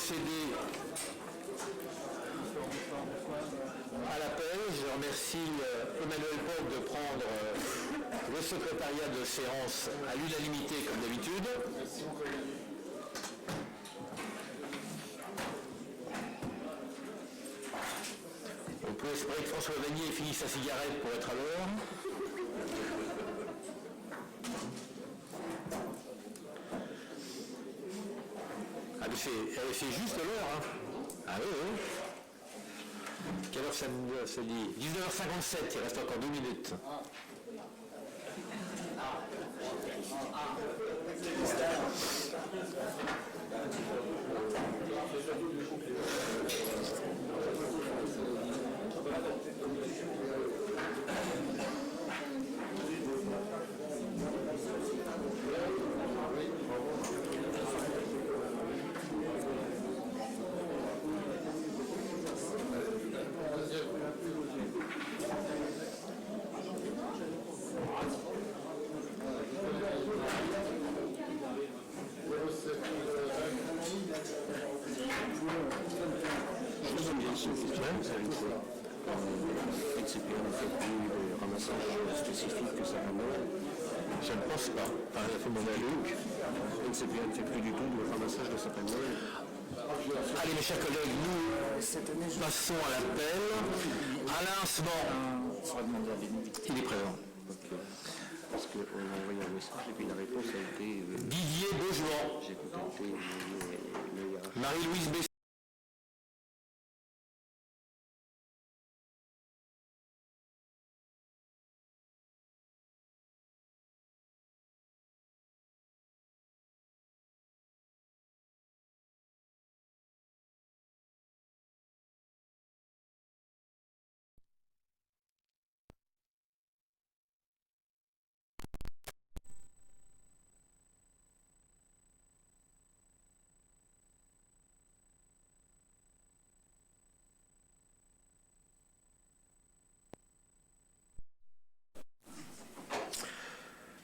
procéder à l'appel. Je remercie Emmanuel Poc de prendre le secrétariat de séance à l'unanimité comme d'habitude. On peut espérer que François Vanier finisse sa cigarette pour être à l'heure. Ah mais c'est juste l'heure, hein. Ah oui, oui. Quelle heure ça dit 19h57, il reste encore 2 minutes. Je ne pense pas. NCPA ne fait plus du tout de ramassage de sapin de Noël. Allez mes chers collègues, nous passons à l'appel. Alain Asman, il est présent. Okay. Parce qu'on a envoyé un message et puis la réponse a été... Didier Beaujouan. J'ai contacté le hiérarchie. Marie-Louise Besson.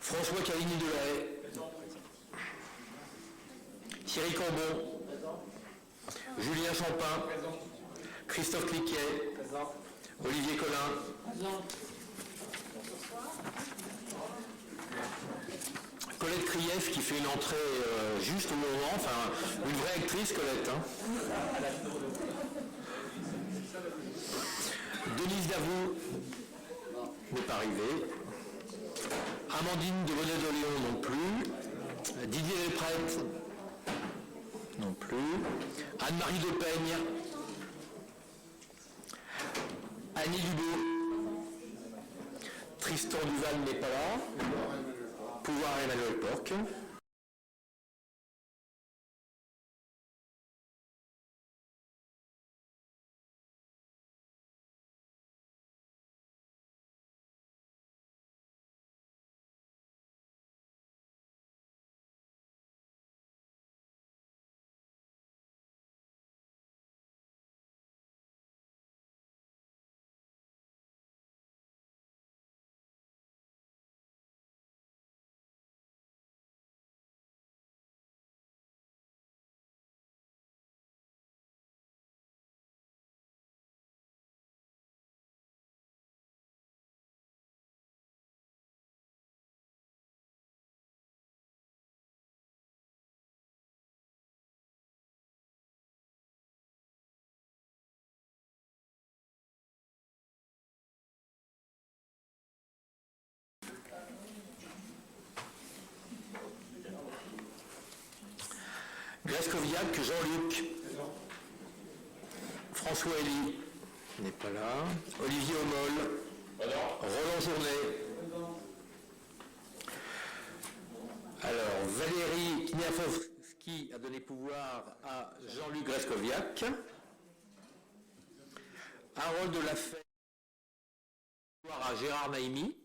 François Caligny-Delahaye. Thierry Cambon. Julien Champin. Christophe Cliquet. Olivier Collin. Colette Krief qui fait une entrée juste au moment, enfin une vraie actrice Colette. Hein. Denise Davout n'est pas arrivée. Amandine de Bonnet-d'Oléon non plus. Didier Leprêtre non plus. Anne-Marie Depeigne. Annie Lubeau. Tristan Duval n'est pas là. Pouvoir Emmanuel Poc. Grescoviac, Jean-Luc. François Elie n'est pas là. Olivier Homol. Roland Journet. Alors, Valérie Kniafowski a donné pouvoir à Jean-Luc Grescoviac. Harold Lafay à Gérard Naimi.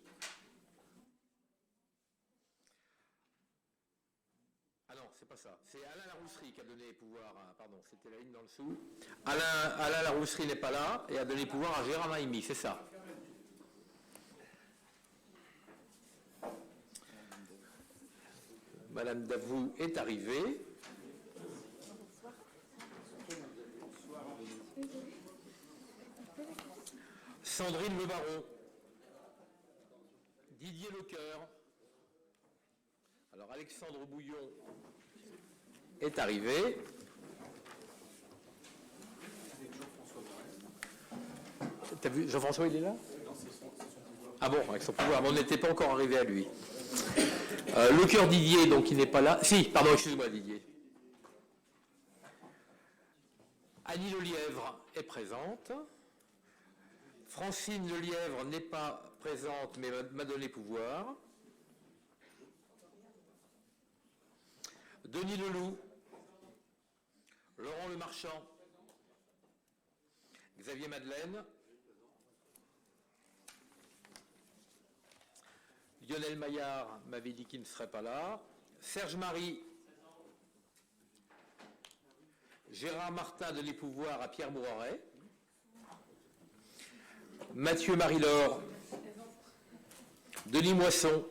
Ah non, c'est pas ça. C'est Alain Larousserie qui a donné pouvoir à... Pardon, c'était la ligne d'en dessous. Alain Larousserie n'est pas là et a donné pouvoir à Gérard Naimi, c'est ça. Madame Davout est arrivée. Sandrine Le Baron. Didier Lecoeur. Alors Alexandre Bouillon est arrivé. T'as vu, Jean-François, il est là? Ah bon, avec son pouvoir, mais on n'était pas encore arrivé à lui. Lecoeur Didier, donc il n'est pas là. Si, pardon, excuse-moi Didier. Annie Lelièvre est présente. Francine Lelièvre n'est pas présente, mais m'a donné pouvoir. Denis Leloup. Laurent Lemarchand. Xavier Madeleine. Lionel Maillard m'avait dit qu'il ne serait pas là. Serge Marie. Gérard Martin donné pouvoir à Pierre Mouret. Mathieu Marie-Laure. Denis Moisson.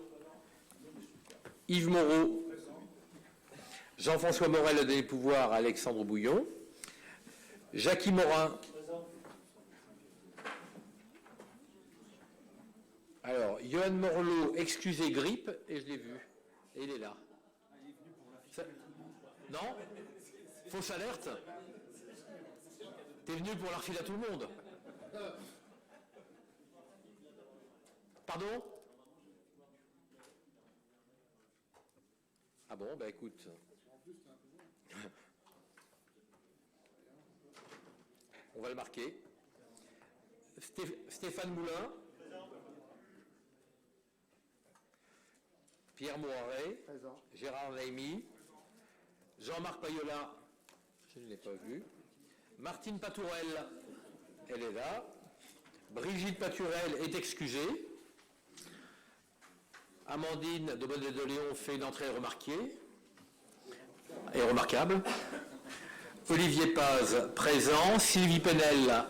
Yves Moreau. Jean-François Morel a donné pouvoir à Alexandre Bouillon. Jackie Morin. Alors, Johan Morlot, excusez grippe, et je l'ai vu. Et il est là. Non? Fausse alerte? T'es venu pour la refiler à tout le monde? Pardon? Ah bon, bah écoute. On va le marquer. Stéphane Moulin. Pierre Mouret. Gérard Laimi. Jean-Marc Payola. Je ne l'ai pas vu. Martine Patourel. Elle est là. Brigitte Paturel est excusée. Amandine de Bonnet de Léon fait une entrée remarquée et remarquable. Olivier Paz, présent. Sylvie Penel.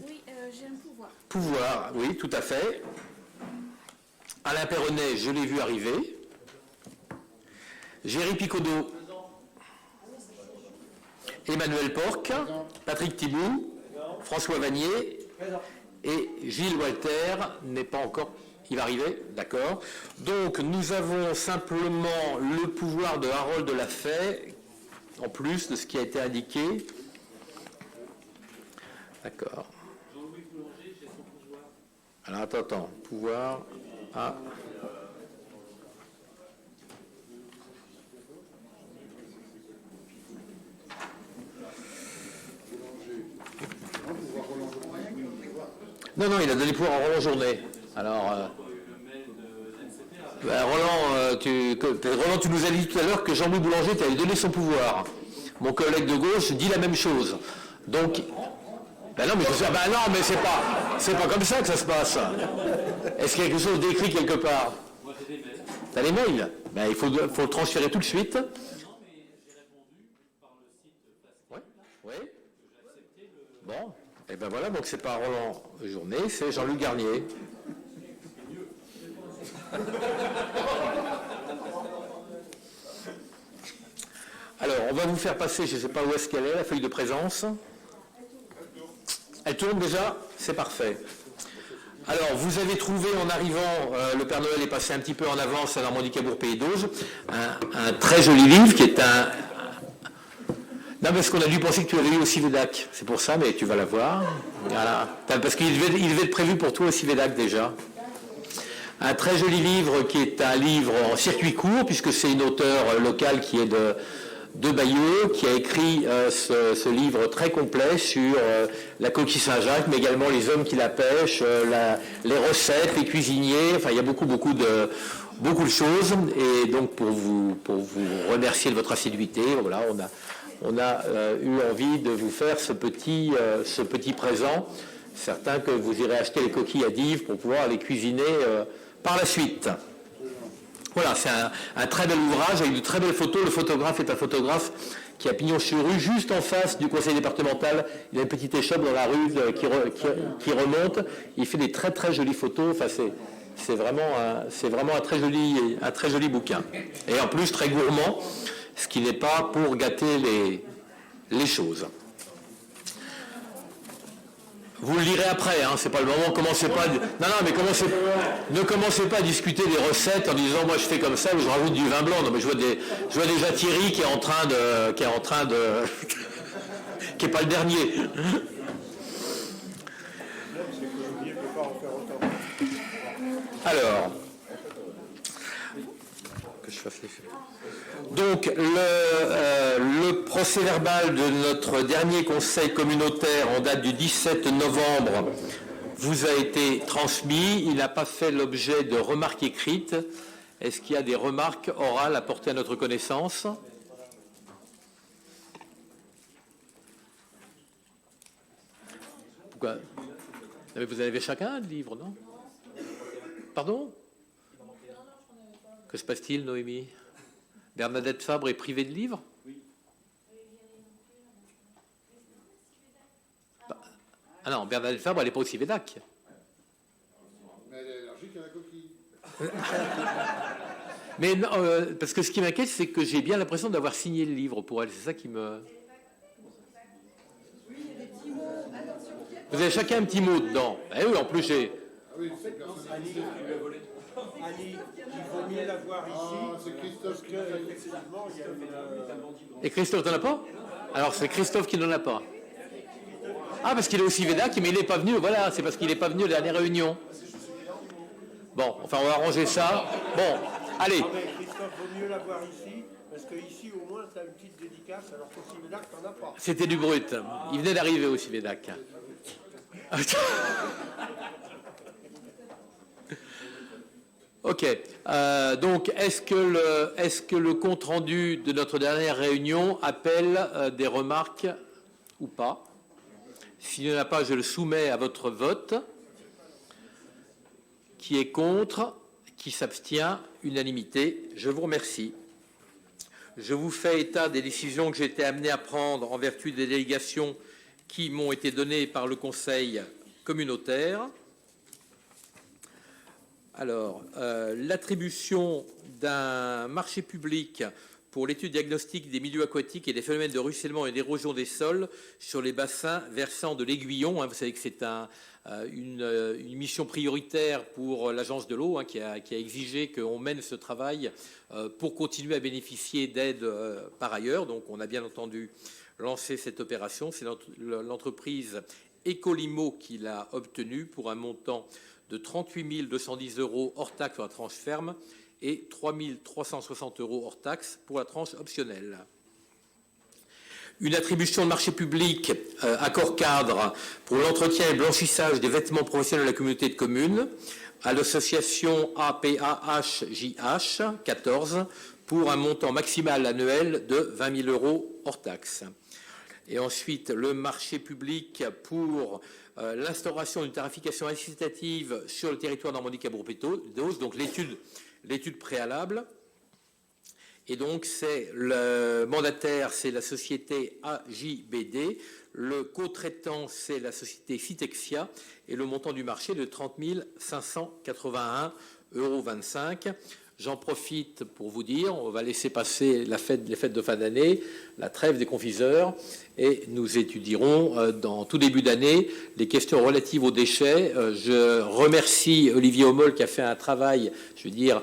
Oui, j'ai un pouvoir. Pouvoir, oui, tout à fait. Alain Perronnet, je l'ai vu arriver. Géry Picodot. Emmanuel Porc. Patrick Thibault. François Vanier. Et Gilles Walter n'est pas encore... Il va arriver, d'accord. Donc, nous avons simplement le pouvoir de Harold Lafay, en plus de ce qui a été indiqué. D'accord. Jean-Louis Boulanger, j'ai son pouvoir. Alors, attends. Pouvoir... Ah. Non, il a donné pouvoir à Roland Journet. Alors, Roland, tu nous as dit tout à l'heure que Jean-Louis Boulanger t'avait donné son pouvoir. Mon collègue de gauche dit la même chose. Donc, non, mais c'est pas comme ça que ça se passe. Est-ce qu'il y a quelque chose d'écrit quelque part? Moi, j'ai des mails. T'as les mails? Il faut le transférer tout de suite. Non, mais j'ai répondu par le site. Oui. J'ai accepté le... Bon. Et ben voilà, donc c'est pas Roland Journet, c'est Jean-Luc Garnier. Alors, on va vous faire passer, je ne sais pas où est-ce qu'elle est, la feuille de présence. Elle tourne déjà? C'est parfait. Alors, vous avez trouvé en arrivant, le Père Noël est passé un petit peu en avance à Normandie-Cabourg Pays d'Auge, un très joli livre qui est un... Non, parce qu'on a dû penser que tu avais eu au Civédac. C'est pour ça, mais tu vas l'avoir. Voilà. Parce qu'il devait être prévu pour toi au Civédac déjà. Un très joli livre qui est un livre en circuit court, puisque c'est une auteure locale qui est de Bayeux, qui a écrit ce livre très complet sur la coquille Saint-Jacques, mais également les hommes qui la pêchent, les recettes, les cuisiniers. Enfin, il y a beaucoup de choses. Et donc, pour vous remercier de votre assiduité, voilà, on a eu envie de vous faire ce petit présent. Certain que vous irez acheter les coquilles à Dives pour pouvoir les cuisiner par la suite. Voilà, c'est un très bel ouvrage avec de très belles photos. Le photographe est un photographe qui a pignon sur rue, juste en face du conseil départemental. Il a une petite échoppe dans la rue qui remonte. Il fait des très très jolies photos. Enfin, c'est vraiment un très joli bouquin. Et en plus très gourmand, ce qui n'est pas pour gâter les choses. Vous le lirez après, hein, c'est pas le moment. Commencez pas. Non, mais ne commencez pas à discuter des recettes en disant moi je fais comme ça ou je rajoute du vin blanc. Non, mais je vois déjà Thierry qui est en train de, qui est pas le dernier. Alors, que je fasse les faits. Donc, le procès-verbal de notre dernier conseil communautaire en date du 17 novembre vous a été transmis. Il n'a pas fait l'objet de remarques écrites. Est-ce qu'il y a des remarques orales à porter à notre connaissance? Pourquoi? Mais vous avez chacun un livre, non? Pardon? Que se passe-t-il, Noémie? Bernadette Fabre est privée de livres? Oui. Ah non, Bernadette Fabre, elle n'est pas aussi Védac. Mais elle est allergique à la coquille. Mais non, parce que ce qui m'inquiète, c'est que j'ai bien l'impression d'avoir signé le livre pour elle. C'est ça qui me... Vous avez chacun un petit mot dedans. Eh oui, en plus j'ai... Ah oui, c'est personne qui l'a volé. Annie, il vaut mieux l'avoir ici. Ah, c'est Christophe qui l'a volé. Effectivement, il y a Et Christophe, t'en as pas? Alors c'est Christophe qui n'en a pas. Ah, parce qu'il est aussi Védac, mais il n'est pas venu. Voilà, c'est parce qu'il n'est pas venu à la dernière réunion. Bon, enfin, on va arranger ça. Bon, allez. Ah, mais Christophe, vaut mieux l'avoir ici, parce qu'ici, au moins, tu as une petite dédicace, alors qu'au Védac, tu n'en as pas. C'était du brut. Il venait d'arriver aussi, Védac. Ok. Donc, est-ce que le compte-rendu de notre dernière réunion appelle des remarques ou pas? S'il n'y en a pas, je le soumets à votre vote. Qui est contre? Qui s'abstient? Unanimité. Je vous remercie. Je vous fais état des décisions que j'ai été amené à prendre en vertu des délégations qui m'ont été données par le Conseil communautaire. Alors, l'attribution d'un marché public pour l'étude diagnostique des milieux aquatiques et des phénomènes de ruissellement et d'érosion des sols sur les bassins versants de l'Aiguillon. Vous savez que c'est une mission prioritaire pour l'Agence de l'eau qui a exigé qu'on mène ce travail pour continuer à bénéficier d'aides par ailleurs. Donc, on a bien entendu lancé cette opération. C'est l'entreprise Ecolimo qui l'a obtenue pour un montant de 38 210 € hors taxe pour la tranche ferme et 3 360 € hors taxe pour la tranche optionnelle. Une attribution de marché public, accord cadre, pour l'entretien et le blanchissage des vêtements professionnels de la communauté de communes à l'association APAHJH 14 pour un montant maximal annuel de 20 000 € hors taxe. Et ensuite, le marché public pour l'instauration d'une tarification incitative sur le territoire Normandie-Cabourg-Pétos, donc l'étude préalable. Et donc, c'est le mandataire, c'est la société AJBD, le co-traitant, c'est la société Fitexia, et le montant du marché de 30 581,25 €. J'en profite pour vous dire, on va laisser passer les fêtes de fin d'année, la trêve des confiseurs, et nous étudierons dans tout début d'année les questions relatives aux déchets. Je remercie Olivier Hommol qui a fait un travail, je dirais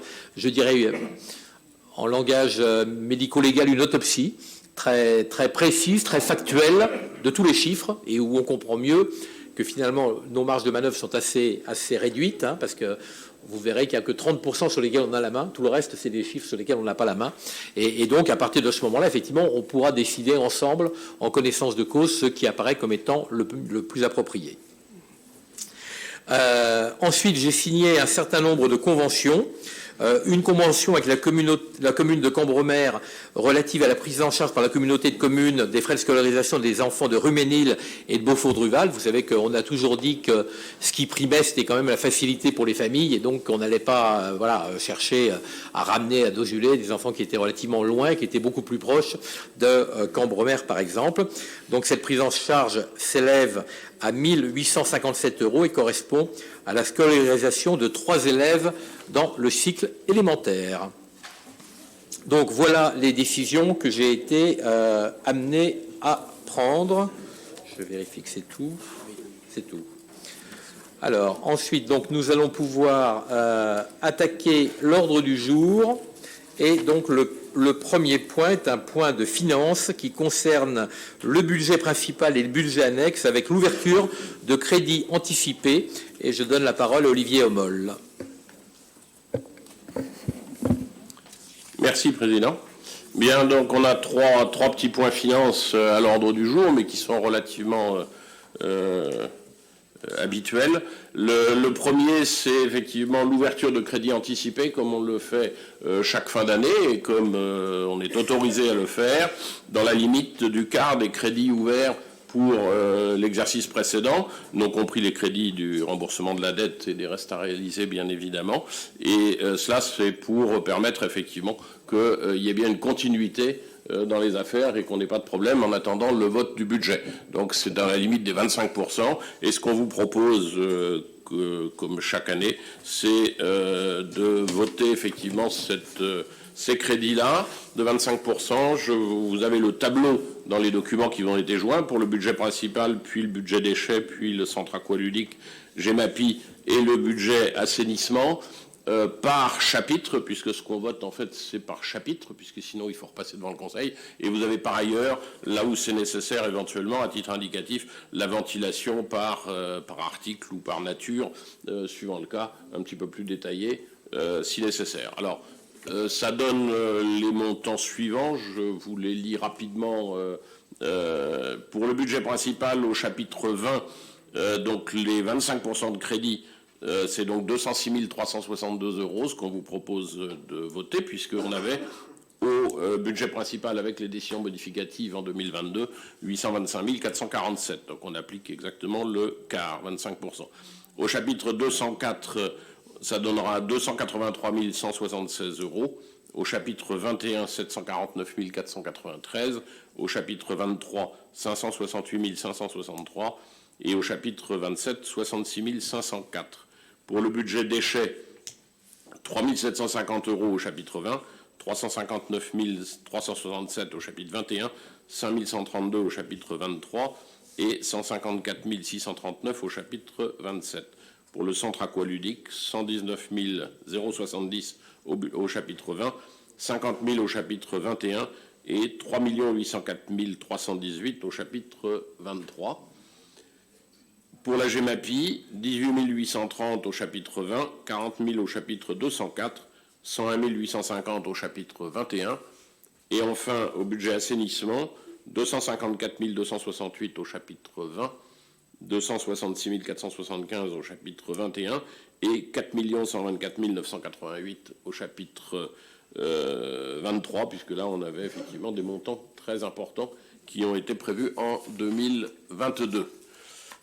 en langage médico-légal, une autopsie très, très précise, très factuelle de tous les chiffres, et où on comprend mieux que finalement nos marges de manœuvre sont assez réduites, parce que vous verrez qu'il n'y a que 30% sur lesquels on a la main. Tout le reste, c'est des chiffres sur lesquels on n'a pas la main. Et donc, à partir de ce moment-là, effectivement, on pourra décider ensemble, en connaissance de cause, ce qui apparaît comme étant le plus approprié. Ensuite, j'ai signé un certain nombre de conventions. Une convention avec la commune de Cambremer relative à la prise en charge par la communauté de communes des frais de scolarisation des enfants de Ruménil et de Beaufort-Druval. Vous savez qu'on a toujours dit que ce qui primait, c'était quand même la facilité pour les familles, et donc on n'allait pas chercher à ramener à Dosulaye des enfants qui étaient relativement loin, qui étaient beaucoup plus proches de Cambremer, par exemple. Donc cette prise en charge s'élève à 1 857 € et correspond à la scolarisation de 3 élèves dans le cycle élémentaire. Donc voilà les décisions que j'ai été amené à prendre. Je vérifie que c'est tout. C'est tout. Alors, ensuite, donc, nous allons pouvoir attaquer l'ordre du jour. Et donc, le premier point est un point de finance qui concerne le budget principal et le budget annexe avec l'ouverture de crédits anticipés. Et je donne la parole à Olivier Hommol. Merci, Président. Bien, donc on a trois petits points finance à l'ordre du jour, mais qui sont relativement habituels. Le premier, c'est effectivement l'ouverture de crédits anticipés, comme on le fait chaque fin d'année, et comme on est autorisé à le faire, dans la limite du quart des crédits ouverts pour l'exercice précédent, non compris les crédits du remboursement de la dette et des restes à réaliser, bien évidemment. Et cela, c'est pour permettre effectivement qu'il y ait bien une continuité dans les affaires et qu'on n'ait pas de problème en attendant le vote du budget. Donc c'est dans la limite des 25%. Et ce qu'on vous propose, comme chaque année, c'est de voter effectivement ces crédits-là de 25%. Vous avez le tableau dans les documents qui ont été joints pour le budget principal, puis le budget déchets, puis le centre aqualudique, GEMAPI et le budget assainissement. Par chapitre, puisque ce qu'on vote en fait c'est par chapitre, puisque sinon il faut repasser devant le Conseil, et vous avez par ailleurs, là où c'est nécessaire éventuellement, à titre indicatif, la ventilation par article ou par nature, suivant le cas, un petit peu plus détaillé, si nécessaire. Alors, ça donne les montants suivants, je vous les lis rapidement. Pour le budget principal au chapitre 20, donc les 25% de crédit, c'est donc 206 362 €, ce qu'on vous propose de voter, puisqu'on avait au budget principal avec les décisions modificatives en 2022, 825 447. Donc on applique exactement le quart, 25%. Au chapitre 204, ça donnera 283 176 €. Au chapitre 21, 749 493. Au chapitre 23, 568 563. Et au chapitre 27, 66 504. Pour le budget déchets, 3 750 € au chapitre 20, 359 367 au chapitre 21, 5 132 au chapitre 23 et 154 639 au chapitre 27. Pour le centre aqualudique, 119 070 au chapitre 20, 50 000 au chapitre 21 et 3 804 318 au chapitre 23. Pour la GEMAPI, 18 830 au chapitre 20, 40 000 au chapitre 204, 101 850 au chapitre 21. Et enfin, au budget assainissement, 254 268 au chapitre 20, 266 475 au chapitre 21 et 4 124 988 au chapitre 23, puisque là, on avait effectivement des montants très importants qui ont été prévus en 2022.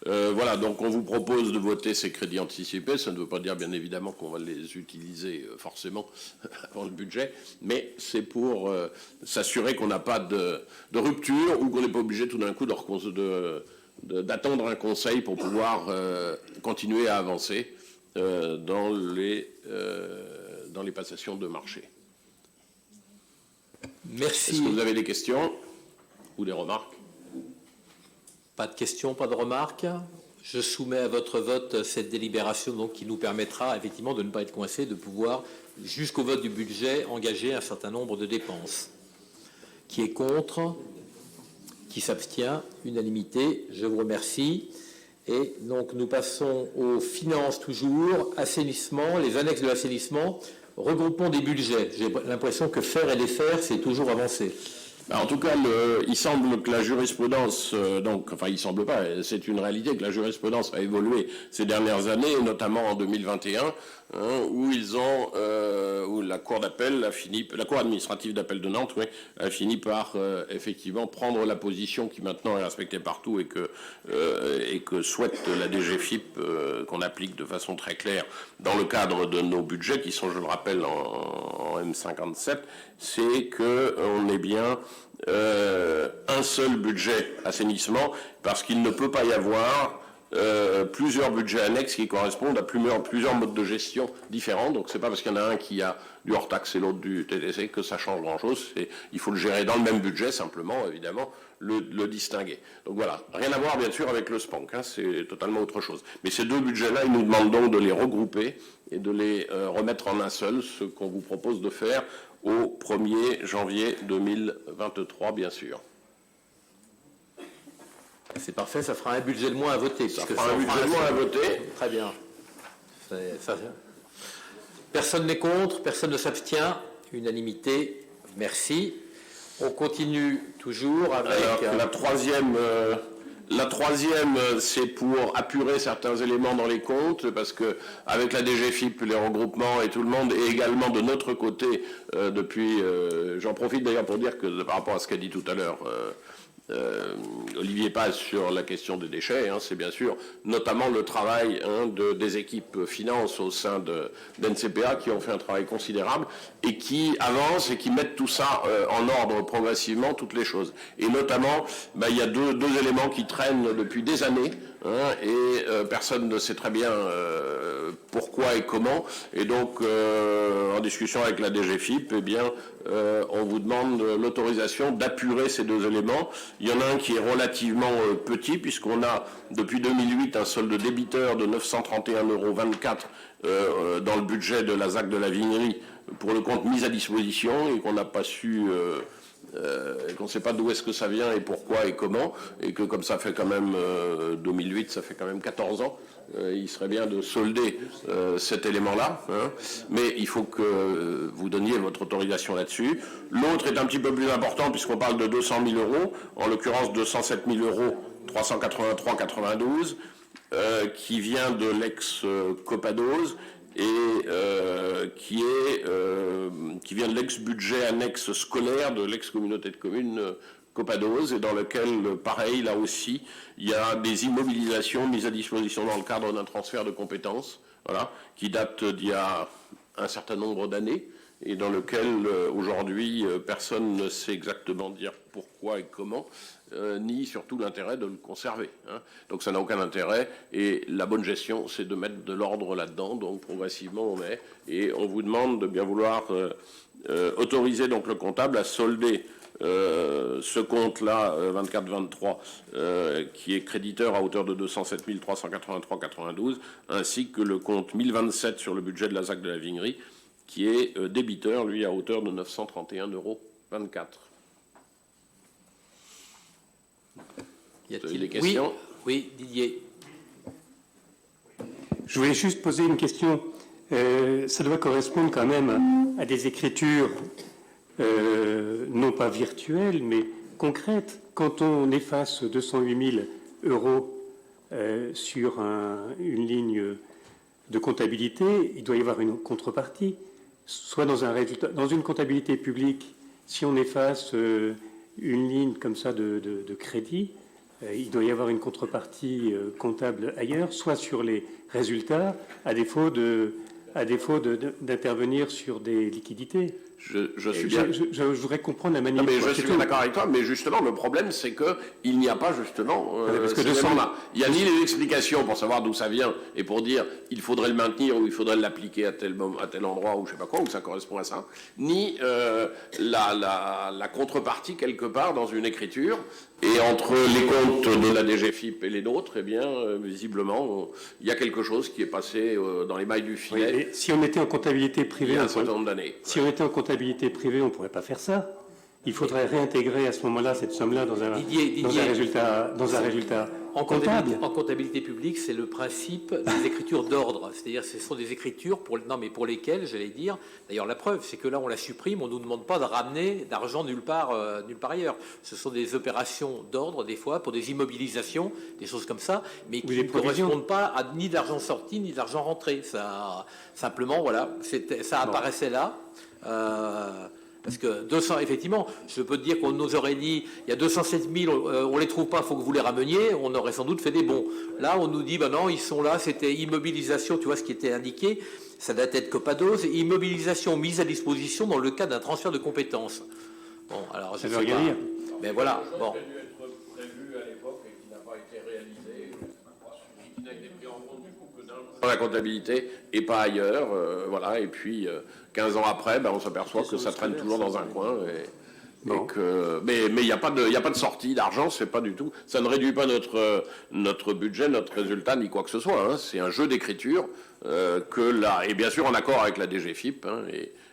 Voilà, donc on vous propose de voter ces crédits anticipés. Ça ne veut pas dire, bien évidemment, qu'on va les utiliser forcément avant le budget, mais c'est pour s'assurer qu'on n'a pas de rupture ou qu'on n'est pas obligé tout d'un coup d'attendre un conseil pour pouvoir continuer à avancer dans les passations de marché. Merci. Est-ce que vous avez des questions ou des remarques ? Pas de questions, pas de remarques. Je soumets à votre vote cette délibération donc, qui nous permettra effectivement de ne pas être coincé, de pouvoir, jusqu'au vote du budget, engager un certain nombre de dépenses. Qui est contre ? Qui s'abstient ? Unanimité. Je vous remercie. Et donc nous passons aux finances toujours, assainissement, les annexes de l'assainissement, regroupement des budgets. J'ai l'impression que faire et défaire, c'est toujours avancer. En tout cas, il semble que la jurisprudence, il semble pas, c'est une réalité que la jurisprudence a évolué ces dernières années, notamment en 2021, où la Cour d'appel la Cour administrative d'appel de Nantes, a fini par effectivement prendre la position qui maintenant est respectée partout et que souhaite la DGFiP qu'on applique de façon très claire dans le cadre de nos budgets qui sont, je le rappelle, en M57, c'est qu'on est bien un seul budget assainissement, parce qu'il ne peut pas y avoir plusieurs budgets annexes qui correspondent à plusieurs modes de gestion différents. Donc c'est pas parce qu'il y en a un qui a du hors-taxe et l'autre du TTC que ça change grand-chose. Il faut le gérer dans le même budget, simplement, évidemment, le distinguer. Donc voilà, rien à voir bien sûr avec le SPANC, hein, c'est totalement autre chose. Mais ces deux budgets-là, ils nous demandent donc de les regrouper et de les remettre en un seul, ce qu'on vous propose de faire au 1er janvier 2023, bien sûr. C'est parfait, ça fera un budget de moins à voter. Ça fera un budget de moins à voter. Très bien. Personne n'est contre, personne ne s'abstient. Unanimité, merci. On continue toujours avec... Alors, la troisième, c'est pour apurer certains éléments dans les comptes, parce que avec la DGFiP, les regroupements et tout le monde, et également de notre côté, j'en profite d'ailleurs pour dire que par rapport à ce qu'a dit tout à l'heure Olivier Paz sur la question des déchets, hein, c'est bien sûr notamment le travail des équipes finances au sein d'NCPA qui ont fait un travail considérable et qui avancent et qui mettent tout ça en ordre progressivement, toutes les choses. Et notamment, il y a deux éléments qui traînent depuis des années, hein, et personne ne sait très bien pourquoi et comment. Et donc, en discussion avec la DGFiP, eh bien, on vous demande l'autorisation d'apurer ces deux éléments. Il y en a un qui est relativement petit, puisqu'on a, depuis 2008, un solde débiteur de 931,24 € dans le budget de la ZAC de la Vignerie pour le compte mis à disposition, et qu'on n'a pas su... qu'on ne sait pas d'où est-ce que ça vient et pourquoi et comment, et que comme ça fait quand même 2008, ça fait quand même 14 ans, il serait bien de solder cet élément-là, hein, mais il faut que vous donniez votre autorisation là-dessus. L'autre est un petit peu plus important puisqu'on parle de 200 000 €, en l'occurrence 207 000 €, 383,92, qui vient de l'ex-Copadose, et qui vient de l'ex-budget annexe scolaire de l'ex-communauté de communes Copadose, et dans lequel, pareil, là aussi, il y a des immobilisations mises à disposition dans le cadre d'un transfert de compétences, voilà, qui date d'il y a un certain nombre d'années, et dans lequel, aujourd'hui, personne ne sait exactement dire pourquoi et comment, ni surtout l'intérêt de le conserver, hein. Donc ça n'a aucun intérêt, et la bonne gestion, c'est de mettre de l'ordre là-dedans. Donc progressivement on met, et on vous demande de bien vouloir autoriser donc le comptable à solder ce compte-là, 24-23, qui est créditeur à hauteur de 207 383,92, ainsi que le compte 1027 sur le budget de la ZAC de la Vignerie, qui est débiteur, lui, à hauteur de 931,24 €. Y a-t-il des questions? Oui, Didier. Je voulais juste poser une question. Ça doit correspondre quand même à des écritures non pas virtuelles, mais concrètes. Quand on efface 208 000 € sur une ligne de comptabilité, il doit y avoir une contrepartie. Soit dans une comptabilité publique, si on efface une ligne comme ça de crédit, il doit y avoir une contrepartie comptable ailleurs, soit sur les résultats, à défaut d'intervenir sur des liquidités. Je voudrais comprendre la manière. Je suis bien d'accord avec toi, mais justement, le problème, c'est qu'il n'y a pas justement parce que il y a ni les explications pour savoir d'où ça vient et pour dire il faudrait le maintenir ou il faudrait l'appliquer à tel endroit ou je sais pas quoi, où ça correspond à ça, ni la contrepartie quelque part dans une écriture. Et entre les comptes de la DGFiP et les nôtres, eh bien, visiblement, il y a quelque chose qui est passé dans les mailles du filet. Oui, si on était en comptabilité privée, il y a un certain nombre d'années. Si on était en comptabilité privée, on ne pourrait pas faire ça. Il faudrait réintégrer à ce moment-là cette somme-là dans un résultat comptable. En comptabilité publique, c'est le principe des écritures d'ordre. C'est-à-dire ce sont des écritures pour lesquelles, j'allais dire, d'ailleurs la preuve, c'est que là on la supprime, on ne nous demande pas de ramener d'argent nulle part ailleurs. Ce sont des opérations d'ordre, des fois, pour des immobilisations, des choses comme ça, mais qui ne correspondent pas à ni d'argent sorti, ni d'argent rentré. Ça, simplement, voilà, ça apparaissait là. Parce que 200, effectivement, je peux te dire qu'on nous aurait dit, il y a 207 000, on les trouve pas, il faut que vous les rameniez, on aurait sans doute fait des bons. Là, on nous dit, non, ils sont là, c'était immobilisation, tu vois ce qui était indiqué, ça datait de Copadose, immobilisation mise à disposition dans le cas d'un transfert de compétences. Bon, alors, ça veut rien dire. Mais voilà, bon. la comptabilité et pas ailleurs. Voilà. Et puis, 15 ans après, on s'aperçoit que ça traîne toujours dans un coin. Mais il n'y a pas de sortie d'argent, c'est pas du tout. Ça ne réduit pas notre budget, notre résultat, ni quoi que ce soit. Hein. C'est un jeu d'écriture et bien sûr en accord avec la DGFiP, hein,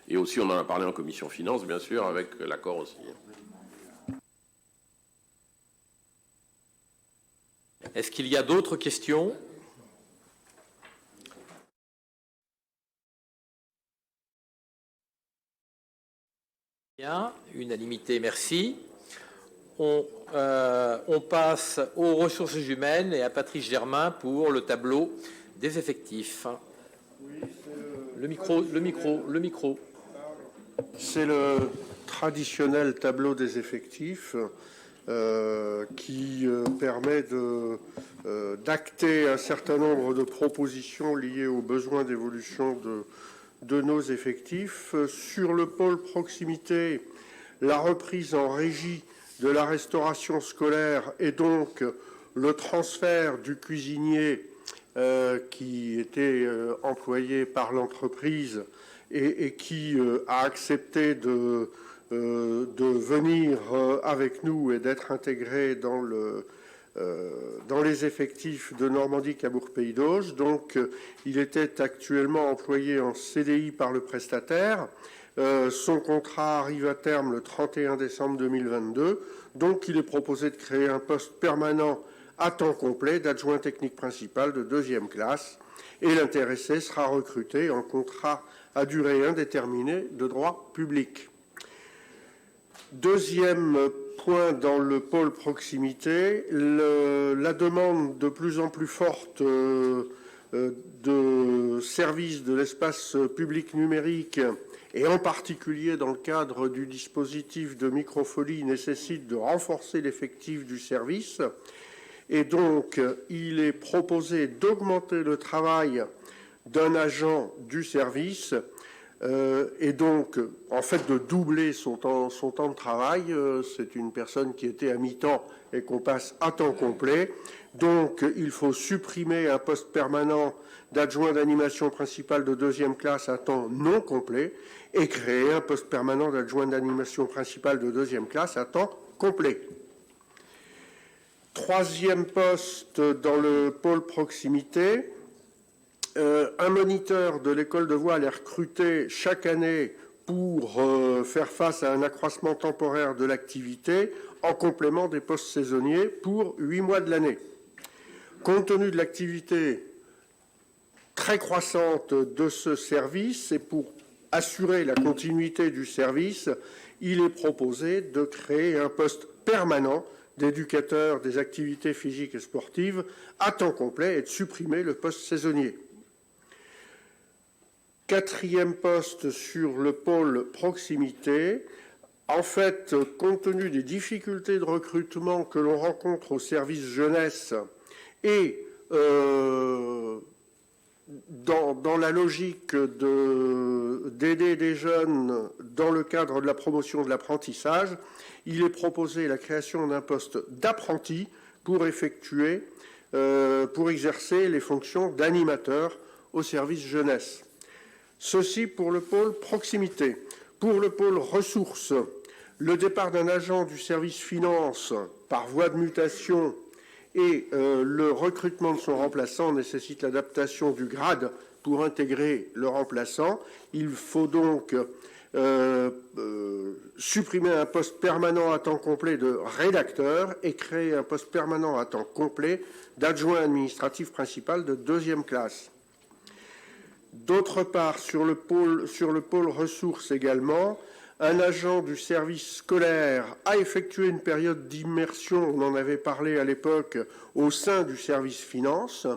et aussi on en a parlé en commission finance, bien sûr, avec l'accord aussi. Est-ce qu'il y a d'autres questions ? Bien, unanimité, merci. On passe aux ressources humaines et à Patrice Germain pour le tableau des effectifs. Le micro. C'est le traditionnel tableau des effectifs qui permet d'acter un certain nombre de propositions liées aux besoins d'évolution de nos effectifs. Sur le pôle proximité, la reprise en régie de la restauration scolaire et donc le transfert du cuisinier qui était employé par l'entreprise et qui a accepté de venir avec nous et d'être intégré dans les effectifs de Normandie-Cabourg-Pays d'Auge. Donc, il était actuellement employé en CDI par le prestataire. Son contrat arrive à terme le 31 décembre 2022. Donc, il est proposé de créer un poste permanent à temps complet d'adjoint technique principal de 2e classe. Et l'intéressé sera recruté en contrat à durée indéterminée de droit public. Deuxième point dans le pôle proximité, la demande de plus en plus forte de services de l'espace public numérique, et en particulier dans le cadre du dispositif de microfolie, nécessite de renforcer l'effectif du service. Et donc, il est proposé d'augmenter le travail d'un agent du service et donc, en fait, de doubler son temps de travail. C'est une personne qui était à mi-temps et qu'on passe à temps complet. Donc, il faut supprimer un poste permanent d'adjoint d'animation principale de 2e classe à temps non complet et créer un poste permanent d'adjoint d'animation principale de 2e classe à temps complet. Troisième poste dans le pôle proximité, un moniteur de l'école de voile est recruté chaque année pour faire face à un accroissement temporaire de l'activité en complément des postes saisonniers pour 8 mois de l'année. Compte tenu de l'activité très croissante de ce service et pour assurer la continuité du service, il est proposé de créer un poste permanent d'éducateur des activités physiques et sportives à temps complet et de supprimer le poste saisonnier. Quatrième poste sur le pôle proximité. En fait, compte tenu des difficultés de recrutement que l'on rencontre au service jeunesse et dans la logique d'aider des jeunes dans le cadre de la promotion de l'apprentissage, il est proposé la création d'un poste d'apprenti pour exercer les fonctions d'animateur au service jeunesse. Ceci pour le pôle proximité. Pour le pôle ressources, le départ d'un agent du service finance par voie de mutation et le recrutement de son remplaçant nécessite l'adaptation du grade pour intégrer le remplaçant. Il faut donc supprimer un poste permanent à temps complet de rédacteur et créer un poste permanent à temps complet d'adjoint administratif principal de 2e classe. D'autre part, sur le pôle ressources également, un agent du service scolaire a effectué une période d'immersion, on en avait parlé à l'époque, au sein du service finance.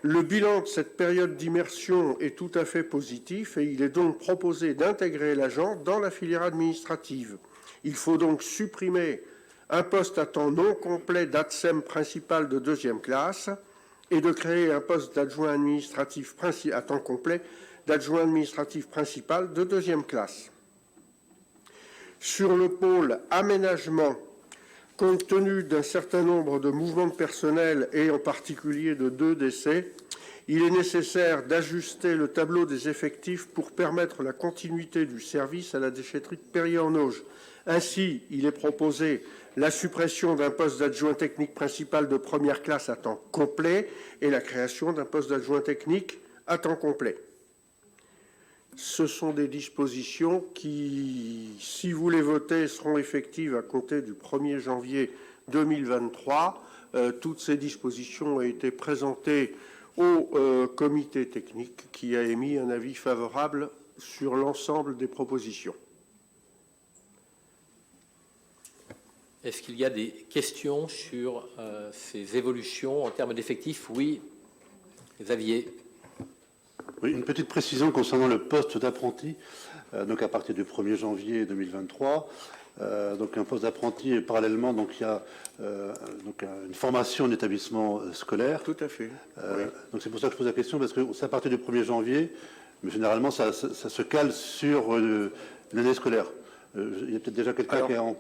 Le bilan de cette période d'immersion est tout à fait positif et il est donc proposé d'intégrer l'agent dans la filière administrative. Il faut donc supprimer un poste à temps non complet d'ATSEM principal de 2e classe et de créer un poste d'adjoint administratif à temps complet d'adjoint administratif principal de 2e classe. Sur le pôle aménagement, compte tenu d'un certain nombre de mouvements de personnel et en particulier de 2 décès, Il est nécessaire d'ajuster le tableau des effectifs pour permettre la continuité du service à la déchetterie de Périer-en-Auge. Ainsi, il est proposé la suppression d'un poste d'adjoint technique principal de première classe à temps complet et la création d'un poste d'adjoint technique à temps complet. Ce sont des dispositions qui, si vous les votez, seront effectives à compter du 1er janvier 2023. Toutes ces dispositions ont été présentées au comité technique qui a émis un avis favorable sur l'ensemble des propositions. Est-ce qu'il y a des questions sur ces évolutions en termes d'effectifs? Oui, Xavier. Oui, une petite précision concernant le poste d'apprenti. Donc à partir du 1er janvier 2023, donc un poste d'apprenti et parallèlement, donc il y a donc une formation en établissement scolaire. Tout à fait. Oui. Donc c'est pour ça que je pose la question, parce que c'est à partir du 1er janvier, mais généralement ça se cale sur l'année scolaire. Il y a peut-être déjà quelqu'un qui est en...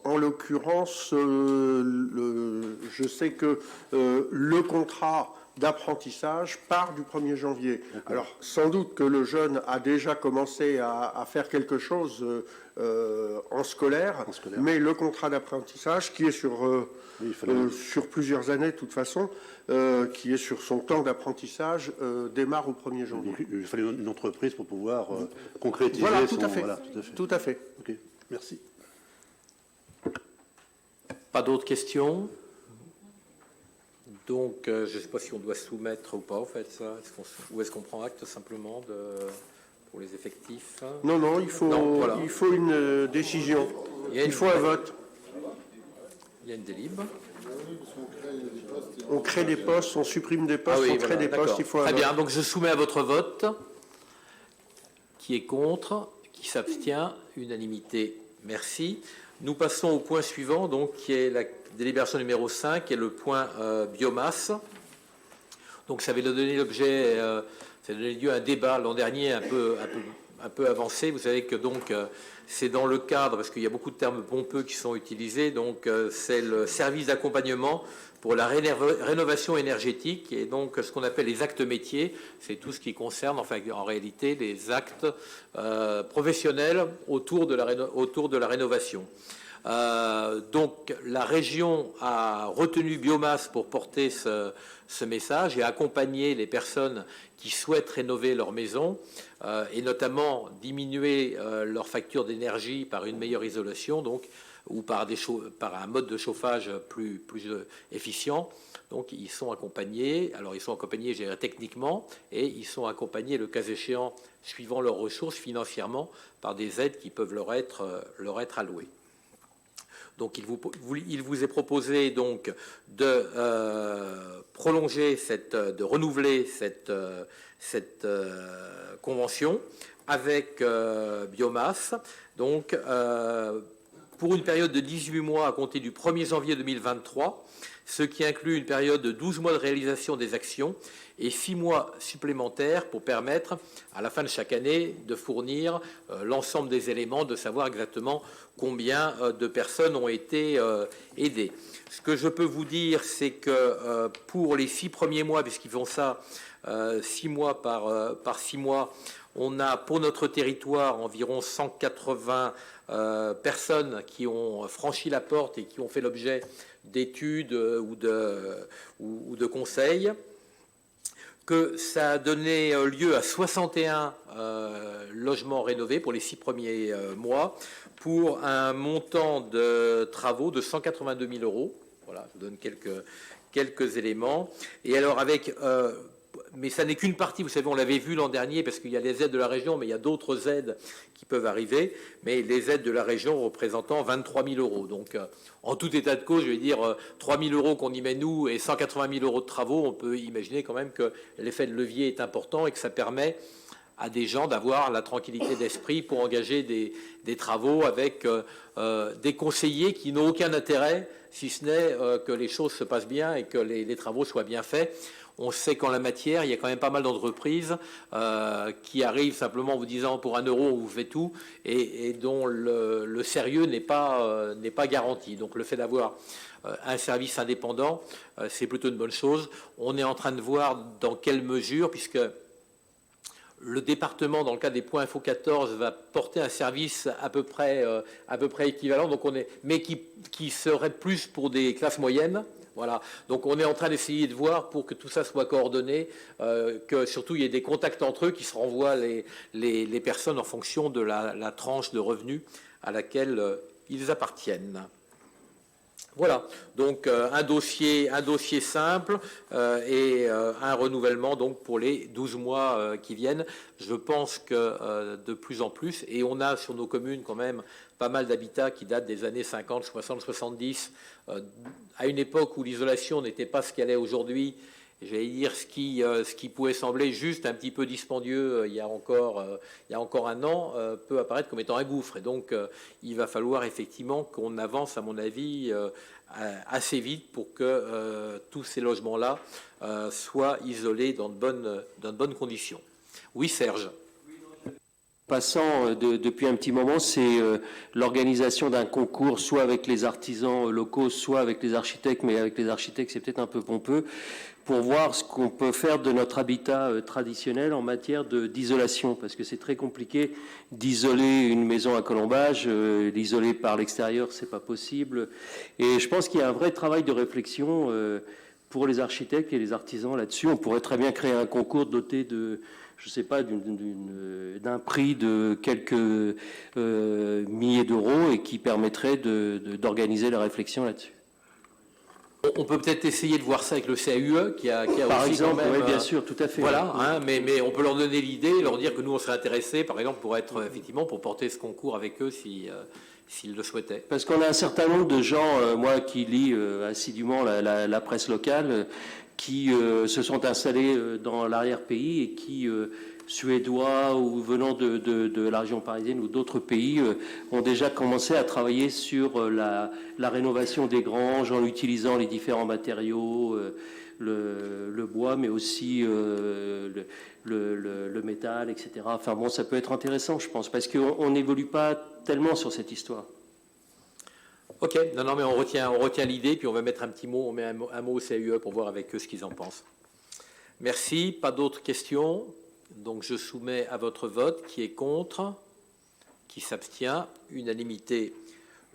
En l'occurrence, je sais que le contrat d'apprentissage part du 1er janvier. Alors, sans doute que le jeune a déjà commencé à faire quelque chose en scolaire, mais le contrat d'apprentissage, qui est sur plusieurs années de toute façon, qui est sur son temps d'apprentissage, démarre au 1er janvier. Donc, il fallait une entreprise pour pouvoir concrétiser voilà, son... tout à fait. Voilà, tout à fait. Ok, merci. Pas d'autres questions? Donc, je ne sais pas si on doit soumettre ou pas, en fait, ça. Ou est-ce qu'on prend acte simplement pour les effectifs? Non, il faut, voilà. il faut une décision. Il faut un vote. Il y a une délib. On crée des postes, on supprime des postes, on crée des postes, il faut un Très vote. bien, donc je soumets à votre vote. Qui est contre? Qui s'abstient? Unanimité, merci. Nous passons au point suivant, donc, qui est la délibération numéro 5, qui est le point biomasse. Donc ça avait donné l'objet, ça a donné lieu à un débat l'an dernier un peu avancé. Vous savez que donc c'est dans le cadre, parce qu'il y a beaucoup de termes pompeux qui sont utilisés, donc c'est le service d'accompagnement pour la rénovation énergétique, et donc ce qu'on appelle les actes métiers, c'est tout ce qui concerne, enfin en réalité, les actes professionnels autour de la rénovation. Donc la région a retenu biomasse pour porter ce message et accompagner les personnes qui souhaitent rénover leur maison et notamment diminuer leur facture d'énergie par une meilleure isolation, donc, ou par un mode de chauffage plus efficient. Donc ils sont accompagnés, alors ils sont accompagnés, je dirais, techniquement, et ils sont accompagnés, le cas échéant, suivant leurs ressources financièrement, par des aides qui peuvent leur être allouées. Donc il vous est proposé donc de prolonger de renouveler cette convention avec biomasse, donc pour une période de 18 mois à compter du 1er janvier 2023, ce qui inclut une période de 12 mois de réalisation des actions et 6 mois supplémentaires pour permettre, à la fin de chaque année, de fournir l'ensemble des éléments, de savoir exactement combien de personnes ont été aidées. Ce que je peux vous dire, c'est que pour les 6 premiers mois, puisqu'ils font ça 6 mois par 6 mois, on a pour notre territoire environ 180 personnes qui ont franchi la porte et qui ont fait l'objet d'études ou de conseils, que ça a donné lieu à 61 logements rénovés pour les 6 premiers mois, pour un montant de travaux de 182 000 €. Voilà, je vous donne quelques éléments. Et alors avec... mais ça n'est qu'une partie, vous savez, on l'avait vu l'an dernier, parce qu'il y a les aides de la région, mais il y a d'autres aides qui peuvent arriver, mais les aides de la région représentant 23 000 €. Donc, en tout état de cause, je vais dire 3 000 € qu'on y met nous et 180 000 € de travaux, on peut imaginer quand même que l'effet de levier est important et que ça permet à des gens d'avoir la tranquillité d'esprit pour engager des travaux avec des conseillers qui n'ont aucun intérêt, si ce n'est que les choses se passent bien et que les travaux soient bien faits. On sait qu'en la matière, il y a quand même pas mal d'entreprises qui arrivent simplement en vous disant pour 1 euro, on vous fait tout, et dont le sérieux n'est pas garanti. Donc le fait d'avoir un service indépendant, c'est plutôt une bonne chose. On est en train de voir dans quelle mesure, puisque le département, dans le cas des points Info 14, va porter un service à peu près équivalent, donc mais qui serait plus pour des classes moyennes. Voilà. Donc on est en train d'essayer de voir pour que tout ça soit coordonné, que surtout il y ait des contacts entre eux qui se renvoient les personnes en fonction de la tranche de revenus à laquelle ils appartiennent. Voilà, donc un dossier simple et un renouvellement donc pour les 12 mois qui viennent. Je pense que de plus en plus, et on a sur nos communes quand même pas mal d'habitats qui datent des années 50, 60, 70, à une époque où l'isolation n'était pas ce qu'elle est aujourd'hui. J'allais dire ce qui pouvait sembler juste un petit peu dispendieux il y a encore 1 an peut apparaître comme étant un gouffre. Et donc il va falloir effectivement qu'on avance, à mon avis, assez vite pour que tous ces logements-là soient isolés dans de bonnes conditions. Oui, Serge. Passant depuis un petit moment, c'est l'organisation d'un concours, soit avec les artisans locaux, soit avec les architectes, mais avec les architectes c'est peut-être un peu pompeux, pour voir ce qu'on peut faire de notre habitat traditionnel en matière d'isolation, parce que c'est très compliqué d'isoler une maison à colombage, l'isoler par l'extérieur, c'est pas possible, et je pense qu'il y a un vrai travail de réflexion pour les architectes et les artisans là-dessus. On pourrait très bien créer un concours doté de, je ne sais pas, d'un prix de quelques milliers d'euros et qui permettrait d'organiser la réflexion là-dessus. On peut peut-être essayer de voir ça avec le CAUE qui a Par aussi exemple, quand même, oui, bien sûr, tout à fait. Voilà, hein, mais on peut leur donner l'idée, leur dire que nous on serait intéressés, par exemple, pour porter ce concours avec eux s'ils le souhaitaient. Parce qu'on a un certain nombre de gens, moi qui lis assidûment la presse locale, qui se sont installés dans l'arrière-pays et qui, suédois ou venant de la région parisienne ou d'autres pays, ont déjà commencé à travailler sur la rénovation des granges en utilisant les différents matériaux, le bois, mais aussi le métal, etc. Enfin bon, ça peut être intéressant, je pense, parce qu'on n'évolue pas tellement sur cette histoire. Ok, non, mais on retient l'idée, puis on va mettre un petit mot, on met un mot au CAUE pour voir avec eux ce qu'ils en pensent. Merci, pas d'autres questions. Donc je soumets à votre vote qui est contre, qui s'abstient, unanimité.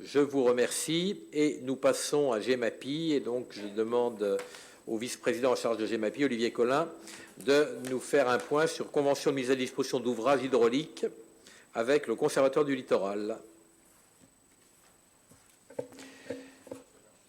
Je vous remercie et nous passons à GEMAPI, et donc je demande au vice-président en charge de GEMAPI, Olivier Collin, de nous faire un point sur convention de mise à disposition d'ouvrages hydrauliques avec le Conservatoire du littoral.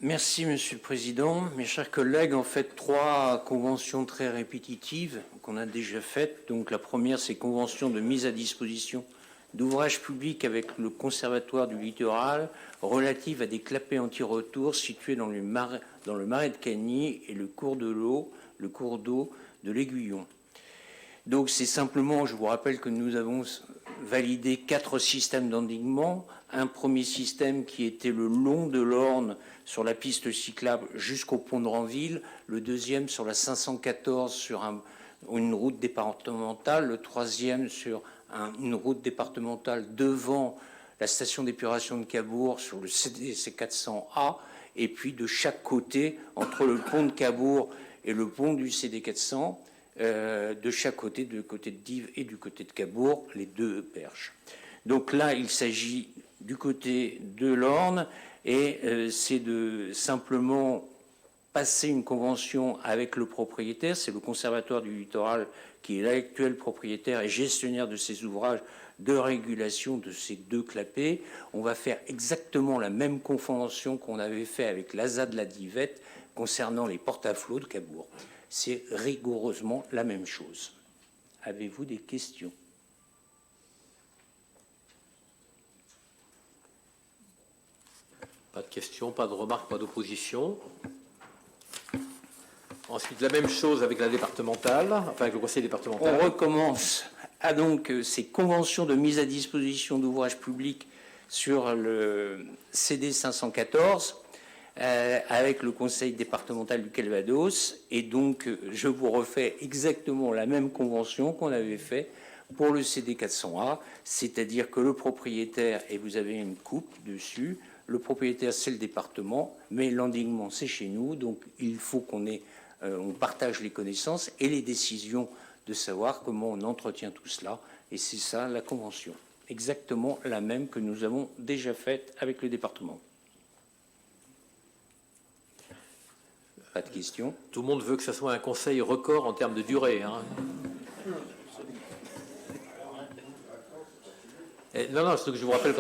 Merci, Monsieur le Président. Mes chers collègues, en fait, 3 conventions très répétitives qu'on a déjà faites. Donc, la première, c'est convention de mise à disposition d'ouvrages publics avec le Conservatoire du littoral relative à des clapets anti-retour situés dans le marais de Cagny et le cours d'eau de l'Aiguillon. Donc, c'est simplement, je vous rappelle que nous avons validé 4 systèmes d'endiguement. Un premier système qui était le long de l'Orne sur la piste cyclable jusqu'au pont de Ranville, le deuxième sur la 514 sur une route départementale, le troisième sur une route départementale devant la station d'épuration de Cabourg sur le CDC 400A, et puis de chaque côté, entre le pont de Cabourg et le pont du CD 400, de chaque côté, du côté de Dives et du côté de Cabourg, les 2 perches. Donc là, il s'agit du côté de l'Orne, et c'est de simplement passer une convention avec le propriétaire. C'est le Conservatoire du littoral qui est l'actuel propriétaire et gestionnaire de ces ouvrages de régulation de ces 2 clapets. On va faire exactement la même convention qu'on avait fait avec l'ASA de la Divette concernant les porte-à-flots de Cabourg. C'est rigoureusement la même chose. Avez-vous des questions ? Pas de questions, pas de remarques, pas d'opposition. Ensuite, la même chose avec la départementale, enfin avec le conseil départemental. On recommence à donc ces conventions de mise à disposition d'ouvrages publics sur le CD 514 avec le conseil départemental du Calvados. Et donc, je vous refais exactement la même convention qu'on avait fait pour le CD 400A, c'est-à-dire que le propriétaire, et vous avez une coupe dessus, le propriétaire, c'est le département, mais l'endiguement, c'est chez nous. Donc, il faut on partage les connaissances et les décisions de savoir comment on entretient tout cela. Et c'est ça, la convention. Exactement la même que nous avons déjà faite avec le département. Pas de questions? Tout le monde veut que ce soit un conseil record en termes de durée. Hein. Non, je vous rappelle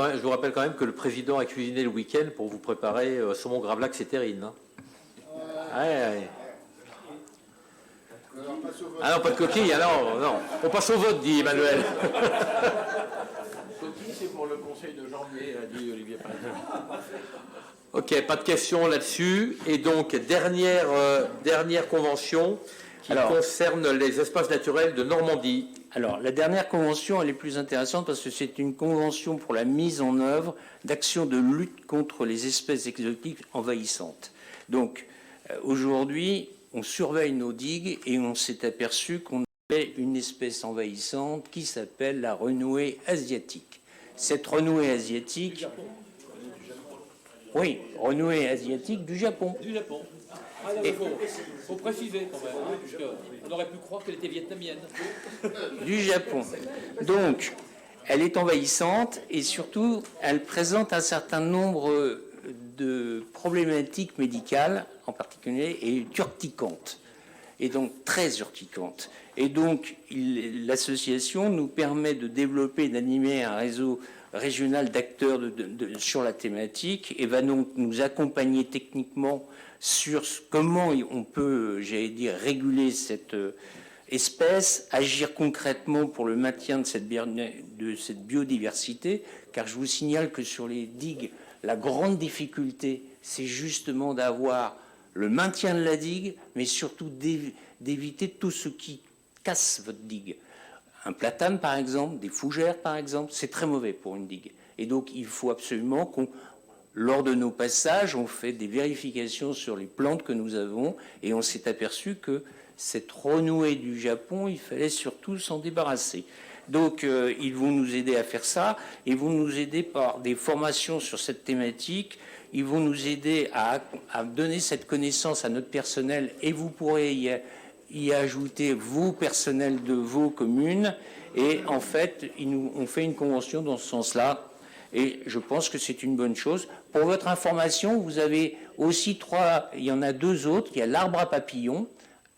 quand même que le président a cuisiné le week-end pour vous préparer saumon gravlax et terrine. Hein. Ouais. Ah non, pas de coquille, alors non. On passe au vote, dit Emmanuel. Coquille, c'est pour le conseil de janvier, a dit Olivier Pazin. Ok, pas de questions là-dessus. Et donc, dernière convention qui concerne les espaces naturels de Normandie. Alors, la dernière convention, elle est plus intéressante parce que c'est une convention pour la mise en œuvre d'actions de lutte contre les espèces exotiques envahissantes. Donc, aujourd'hui, on surveille nos digues et on s'est aperçu qu'on avait une espèce envahissante qui s'appelle la renouée asiatique. Cette renouée asiatique... Oui, renouée asiatique du Japon. Du Japon. Il faut préciser quand même, hein, parce qu'on aurait pu croire qu'elle était vietnamienne. Du Japon. Donc, elle est envahissante et surtout, elle présente un certain nombre de problématiques médicales, en particulier, et urticantes. Et donc, très urticantes. Et donc, l'association nous permet de développer, d'animer un réseau régional d'acteurs sur la thématique et va donc nous accompagner techniquement sur comment on peut, j'allais dire, réguler cette espèce, agir concrètement pour le maintien de cette biodiversité, car je vous signale que sur les digues, la grande difficulté, c'est justement d'avoir le maintien de la digue, mais surtout d'éviter tout ce qui casse votre digue. Un platane, par exemple, des fougères, par exemple, c'est très mauvais pour une digue. Et donc, il faut absolument lors de nos passages, on fait des vérifications sur les plantes que nous avons et on s'est aperçu que cette renouée du Japon, il fallait surtout s'en débarrasser. Donc, ils vont nous aider à faire ça. Ils vont nous aider par des formations sur cette thématique. Ils vont nous aider à donner cette connaissance à notre personnel et vous pourrez y ajouter vos personnels de vos communes. Et en fait, on fait une convention dans ce sens-là. Et je pense que c'est une bonne chose. Pour votre information, vous avez aussi il y en a deux autres. Il y a l'arbre à papillons,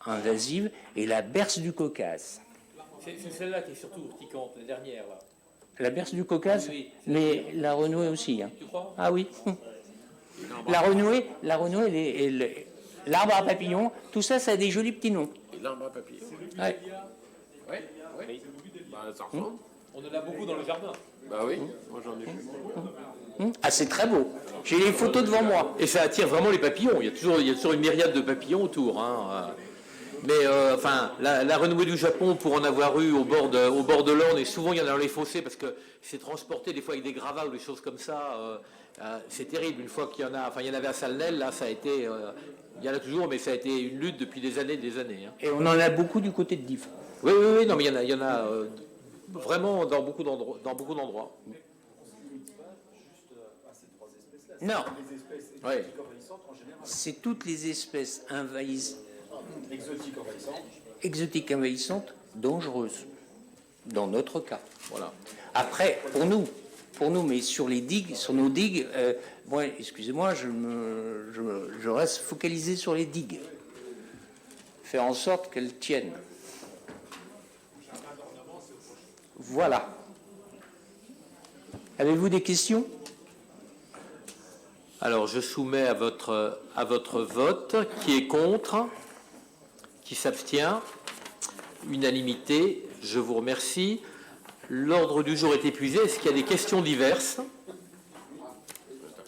invasive, et la berce du Caucase. C'est celle-là qui est surtout urticante, la dernière. Là. La berce du Caucase, oui, mais la renouée aussi. Hein. Tu crois? Ah oui. La renouée, l'arbre à papillons, tout ça, ça a des jolis petits noms. Et l'arbre à papillons. Ouais. Oui. Bah, ça ressemble. On en a beaucoup dans le jardin. Bah oui, moi j'en ai vu. Ah, c'est très beau. J'ai les photos devant moi. Et ça attire vraiment les papillons. Il y a toujours une myriade de papillons autour. Hein. Mais enfin, la renouée du Japon, pour en avoir eu au bord de l'Orne, et souvent il y en a dans les fossés parce que c'est transporté des fois avec des gravats ou des choses comme ça. C'est terrible. Une fois qu'il y en a, enfin il y en avait à Salnel, là ça a été, il y en a toujours, mais ça a été une lutte depuis des années, Hein. Et on en a beaucoup du côté de Dives. Oui, non, mais il y en a vraiment dans beaucoup d'endroits. Non. Oui. C'est toutes les espèces exotiques envahissantes, dangereuses, dans notre cas. Voilà. Après, pour nous, mais sur les digues, sur nos digues, moi, excusez-moi, je reste focalisé sur les digues. Faire en sorte qu'elles tiennent. Voilà. Avez-vous des questions? Alors, je soumets à votre vote. Qui est contre? Qui s'abstient? Unanimité. Je vous remercie. L'ordre du jour est épuisé. Est-ce qu'il y a des questions diverses?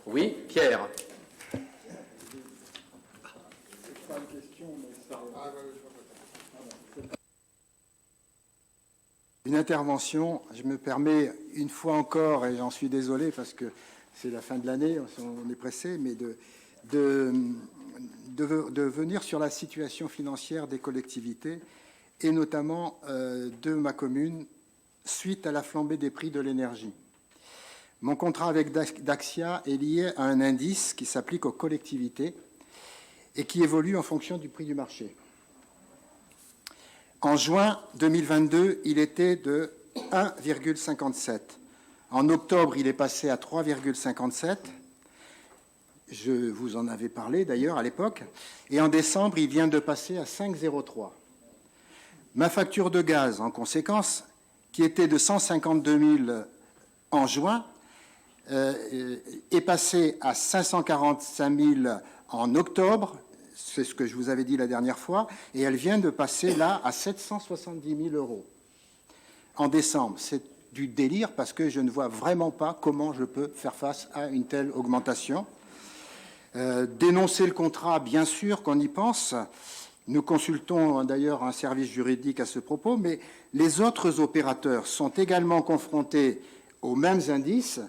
Oui, Pierre. Une intervention, je me permets une fois encore, et j'en suis désolé parce que c'est la fin de l'année, on est pressé, mais de venir sur la situation financière des collectivités et notamment de ma commune suite à la flambée des prix de l'énergie. Mon contrat avec Daxia est lié à un indice qui s'applique aux collectivités et qui évolue en fonction du prix du marché. En juin 2022, il était de 1,57. En octobre, il est passé à 3,57. Je vous en avais parlé d'ailleurs à l'époque. Et en décembre, il vient de passer à 5,03. Ma facture de gaz, en conséquence, qui était de 152 000 en juin, est passée à 545 000 en octobre. C'est ce que je vous avais dit la dernière fois. Et elle vient de passer là à 770 000 euros en décembre. C'est du délire parce que je ne vois vraiment pas comment je peux faire face à une telle augmentation. Dénoncer le contrat, bien sûr qu'on y pense. Nous consultons d'ailleurs un service juridique à ce propos, mais les autres opérateurs sont également confrontés aux mêmes indices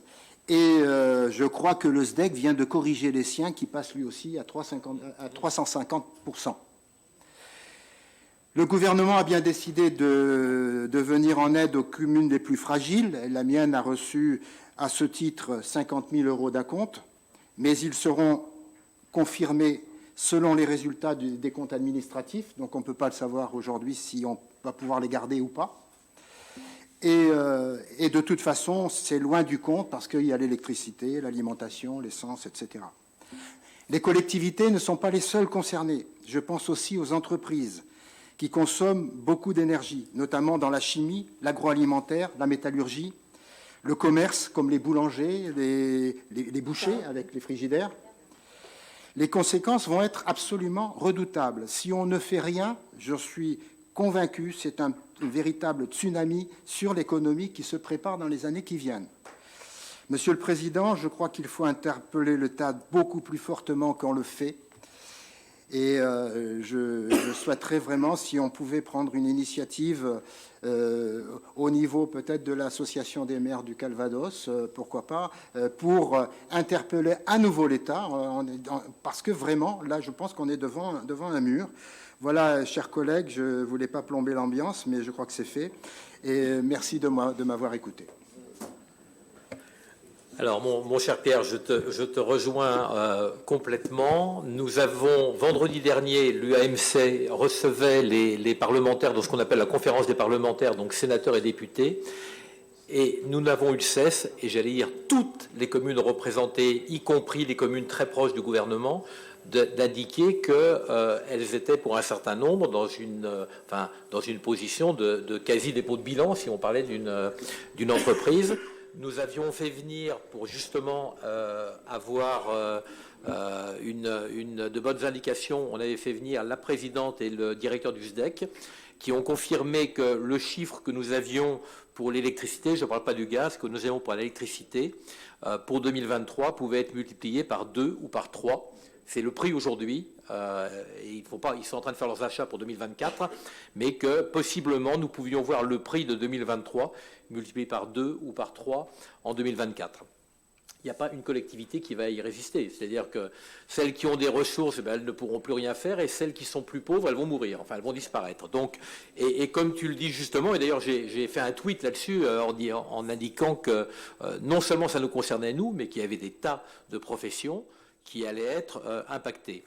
et je crois que le SDEC vient de corriger les siens qui passent lui aussi à 350%. Le gouvernement a bien décidé de venir en aide aux communes les plus fragiles. La mienne a reçu à ce titre 50 000 euros d'acompte, mais ils seront confirmés selon les résultats des comptes administratifs. Donc on ne peut pas le savoir aujourd'hui si on va pouvoir les garder ou pas. Et de toute façon, c'est loin du compte parce qu'il y a l'électricité, l'alimentation, l'essence, etc. Les collectivités ne sont pas les seules concernées. Je pense aussi aux entreprises qui consomment beaucoup d'énergie, notamment dans la chimie, l'agroalimentaire, la métallurgie, le commerce, comme les boulangers, les bouchers avec les frigidaires. Les conséquences vont être absolument redoutables. Si on ne fait rien, je suis convaincu, c'est un véritable tsunami sur l'économie qui se prépare dans les années qui viennent. Monsieur le Président, je crois qu'il faut interpeller l'État beaucoup plus fortement qu'on le fait. Et je souhaiterais vraiment, si on pouvait prendre une initiative au niveau peut-être de l'Association des maires du Calvados, pourquoi pas, pour interpeller à nouveau l'État, parce que vraiment, là, je pense qu'on est devant un mur. Voilà, chers collègues, je ne voulais pas plomber l'ambiance, mais je crois que c'est fait. Et merci de m'avoir écouté. Alors, mon cher Pierre, je te rejoins complètement. Nous avons, vendredi dernier, l'UAMC recevait les parlementaires dans ce qu'on appelle la conférence des parlementaires, donc sénateurs et députés. Et nous n'avons eu de cesse, et j'allais dire toutes les communes représentées, y compris les communes très proches du gouvernement, d'indiquer qu'elles étaient pour un certain nombre dans une position de quasi-dépôt de bilan, si on parlait d'une entreprise. Nous avions fait venir, pour justement avoir de bonnes indications, on avait fait venir la présidente et le directeur du SDEC, qui ont confirmé que le chiffre que nous avions pour l'électricité, je ne parle pas du gaz, que nous avions pour l'électricité, pour 2023, pouvait être multiplié par 2 ou par 3. C'est le prix aujourd'hui. Ils sont en train de faire leurs achats pour 2024, mais que possiblement nous pouvions voir le prix de 2023 multiplié par 2 ou par 3 en 2024. Il n'y a pas une collectivité qui va y résister. C'est-à-dire que celles qui ont des ressources, elles ne pourront plus rien faire, et celles qui sont plus pauvres, elles vont mourir, enfin elles vont disparaître. Donc, et comme tu le dis justement, et d'ailleurs j'ai fait un tweet là-dessus en indiquant que non seulement ça nous concernait nous, mais qu'il y avait des tas de professions qui allaient être impactées.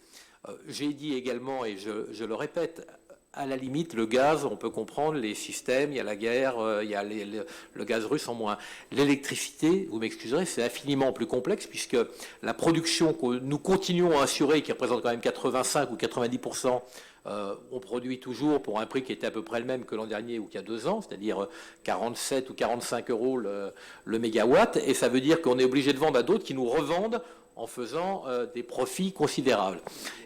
J'ai dit également, et je le répète, à la limite, le gaz, on peut comprendre les systèmes, il y a la guerre, il y a le gaz russe en moins. L'électricité, vous m'excuserez, c'est infiniment plus complexe puisque la production que nous continuons à assurer, qui représente quand même 85 ou 90%, on produit toujours pour un prix qui était à peu près le même que l'an dernier ou qu'il y a 2 ans, c'est-à-dire 47 ou 45 euros le mégawatt, et ça veut dire qu'on est obligé de vendre à d'autres qui nous revendent en faisant des profits considérables.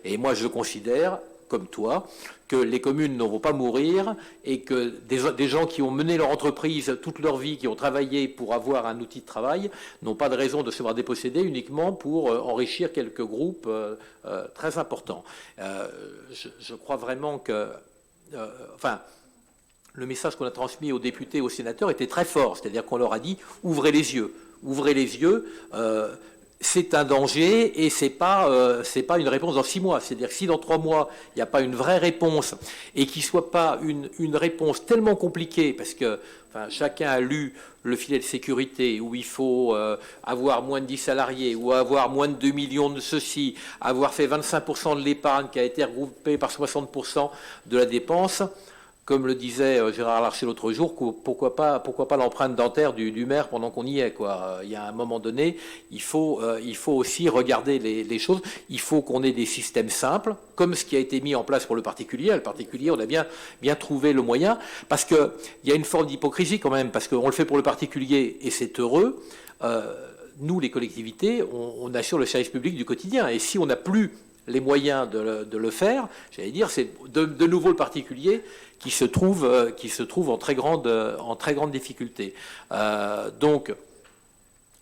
Et moi, je considère, comme toi, que les communes ne vont pas mourir et que des gens qui ont mené leur entreprise toute leur vie, qui ont travaillé pour avoir un outil de travail, n'ont pas de raison de se voir déposséder uniquement pour enrichir quelques groupes très importants. Je crois vraiment que... le message qu'on a transmis aux députés et aux sénateurs était très fort, c'est-à-dire qu'on leur a dit « ouvrez les yeux ». Ouvrez les yeux. c'est un danger et c'est pas une réponse dans 6 mois. C'est-à-dire que si dans 3 mois, il n'y a pas une vraie réponse et qu'il ne soit pas une réponse tellement compliquée, parce que chacun a lu le filet de sécurité où il faut avoir moins de 10 salariés ou avoir moins de 2 millions de ceci, avoir fait 25% de l'épargne qui a été regroupée par 60% de la dépense. Comme le disait Gérard Larcher l'autre jour, pourquoi pas l'empreinte dentaire du maire pendant qu'on y est, quoi. Il y a un moment donné, il faut aussi regarder les choses. Il faut qu'on ait des systèmes simples, comme ce qui a été mis en place pour le particulier. Le particulier, on a bien trouvé le moyen, parce qu'il y a une forme d'hypocrisie quand même, parce qu'on le fait pour le particulier et c'est heureux. Nous, les collectivités, on assure le service public du quotidien. Et si on n'a plus les moyens de le faire, j'allais dire, c'est de nouveau le particulier qui se trouve en très grande difficulté. Donc,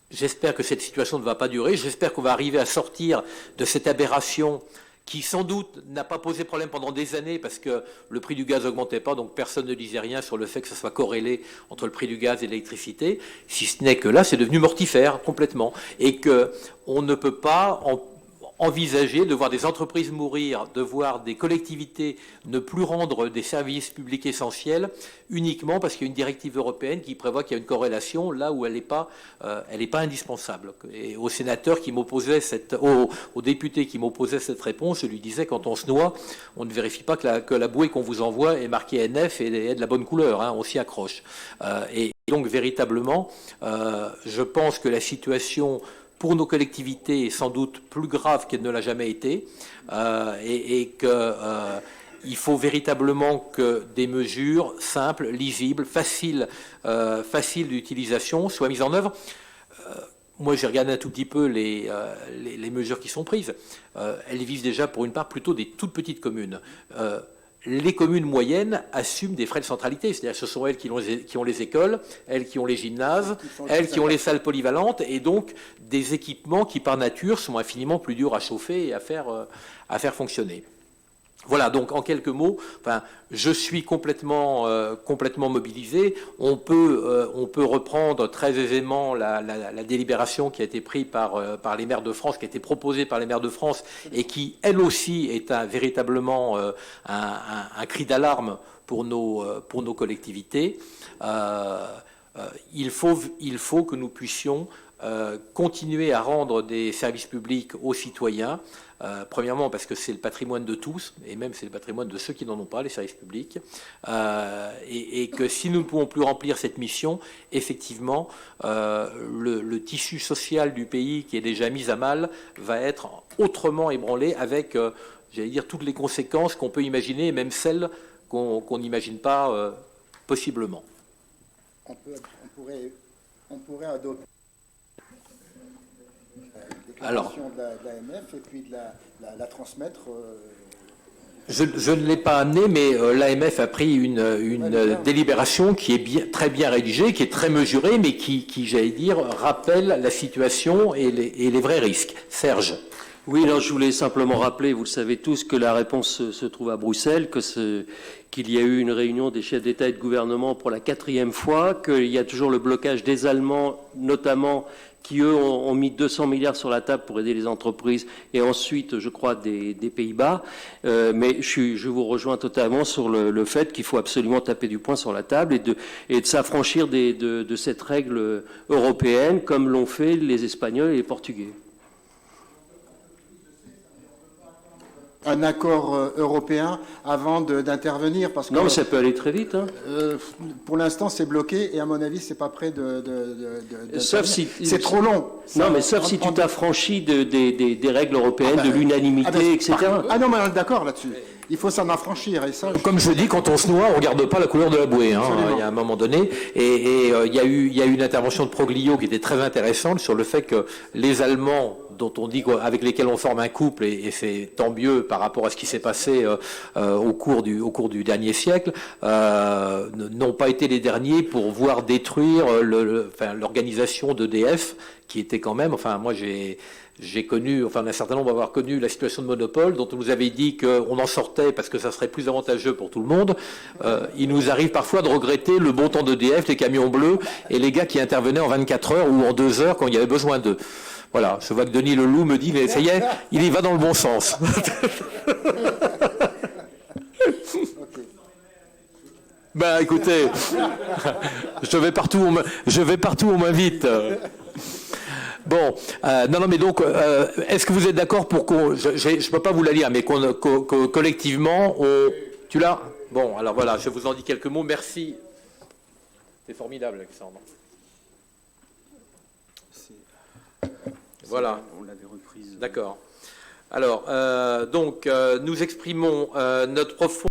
j'espère que cette situation ne va pas durer. J'espère qu'on va arriver à sortir de cette aberration qui, sans doute, n'a pas posé problème pendant des années parce que le prix du gaz n'augmentait pas, donc personne ne disait rien sur le fait que ça soit corrélé entre le prix du gaz et l'électricité, si ce n'est que là, c'est devenu mortifère complètement. Et qu'on ne peut pas envisager de voir des entreprises mourir, de voir des collectivités ne plus rendre des services publics essentiels uniquement parce qu'il y a une directive européenne qui prévoit qu'il y a une corrélation là où elle n'est pas indispensable. Et au sénateur qui m'opposait au député qui m'opposait cette réponse, je lui disais, quand on se noie, on ne vérifie pas que la bouée qu'on vous envoie est marquée NF et est de la bonne couleur, hein, on s'y accroche. Et donc véritablement, je pense que la situation pour nos collectivités est sans doute plus grave qu'elle ne l'a jamais été, et qu'il faut véritablement que des mesures simples, lisibles, faciles d'utilisation soient mises en œuvre. Moi, j'ai regardé un tout petit peu les mesures qui sont prises. Elles visent déjà pour une part plutôt des toutes petites communes. Les communes moyennes assument des frais de centralité, c'est-à-dire que ce sont elles qui ont les écoles, elles qui ont les gymnases, elles qui ont les salles polyvalentes, et donc des équipements qui par nature sont infiniment plus durs à chauffer et à faire fonctionner. Voilà, donc en quelques mots, je suis complètement mobilisé. On peut reprendre très aisément la délibération qui a été prise par les maires de France, qui a été proposée par les maires de France et qui, elle aussi, est véritablement un cri d'alarme pour nos collectivités. Il faut que nous puissions continuer à rendre des services publics aux citoyens. Premièrement parce que c'est le patrimoine de tous, et même c'est le patrimoine de ceux qui n'en ont pas, les services publics, et que si nous ne pouvons plus remplir cette mission, effectivement, le tissu social du pays qui est déjà mis à mal va être autrement ébranlé avec, j'allais dire, toutes les conséquences qu'on peut imaginer, et même celles qu'on n'imagine pas possiblement. On pourrait adopter déclaration de l'AMF et puis de la transmettre. Je ne l'ai pas amené, mais l'AMF a pris une délibération qui est très bien rédigée, qui est très mesurée, mais qui j'allais dire, rappelle la situation et les vrais risques. Serge. Oui, alors je voulais simplement rappeler, vous le savez tous, que la réponse se trouve à Bruxelles, qu'il y a eu une réunion des chefs d'État et de gouvernement pour la 4e fois, qu'il y a toujours le blocage des Allemands, notamment, qui, eux, ont mis 200 milliards sur la table pour aider les entreprises, et ensuite, je crois, des Pays-Bas. Mais je vous rejoins totalement sur le fait qu'il faut absolument taper du poing sur la table et de s'affranchir de cette règle européenne, comme l'ont fait les Espagnols et les Portugais. Un accord européen avant d'intervenir parce que non, mais ça peut aller très vite. Hein. Pour l'instant, c'est bloqué et à mon avis, c'est pas prêt de sauf si c'est trop long. Non, mais sauf si tu t'affranchis des règles européennes, de l'unanimité, etc. Ah non, mais on est d'accord là-dessus. Il faut s'en affranchir et ça. Comme je dis, quand on se noie, on regarde pas la couleur de la bouée. Hein, il y a un moment donné, et il y a eu une intervention de Proglio qui était très intéressante sur le fait que les Allemands, dont on dit avec lesquels on forme un couple, et c'est tant mieux par rapport à ce qui s'est passé au cours du dernier siècle, n'ont pas été les derniers pour voir détruire l'organisation d'EDF, qui était quand même, moi j'ai connu, un certain nombre avoir connu la situation de monopole dont on nous avait dit qu'on en sortait parce que ça serait plus avantageux pour tout le monde. Il nous arrive parfois de regretter le bon temps d'EDF, les camions bleus et les gars qui intervenaient en 24 heures ou en 2 heures quand il y avait besoin d'eux. Voilà, je vois que Denis Leloup me dit, mais ça y est, il y va dans le bon sens. Ben écoutez, je vais partout où on m'invite. Bon, non, mais donc, est-ce que vous êtes d'accord pour qu'on... Je ne peux pas vous la lire, mais collectivement, tu l'as? Bon, alors voilà, je vous en dis quelques mots. Merci. C'est formidable, Alexandre. Voilà. On l'avait reprise. D'accord. Alors, donc, nous exprimons notre profond...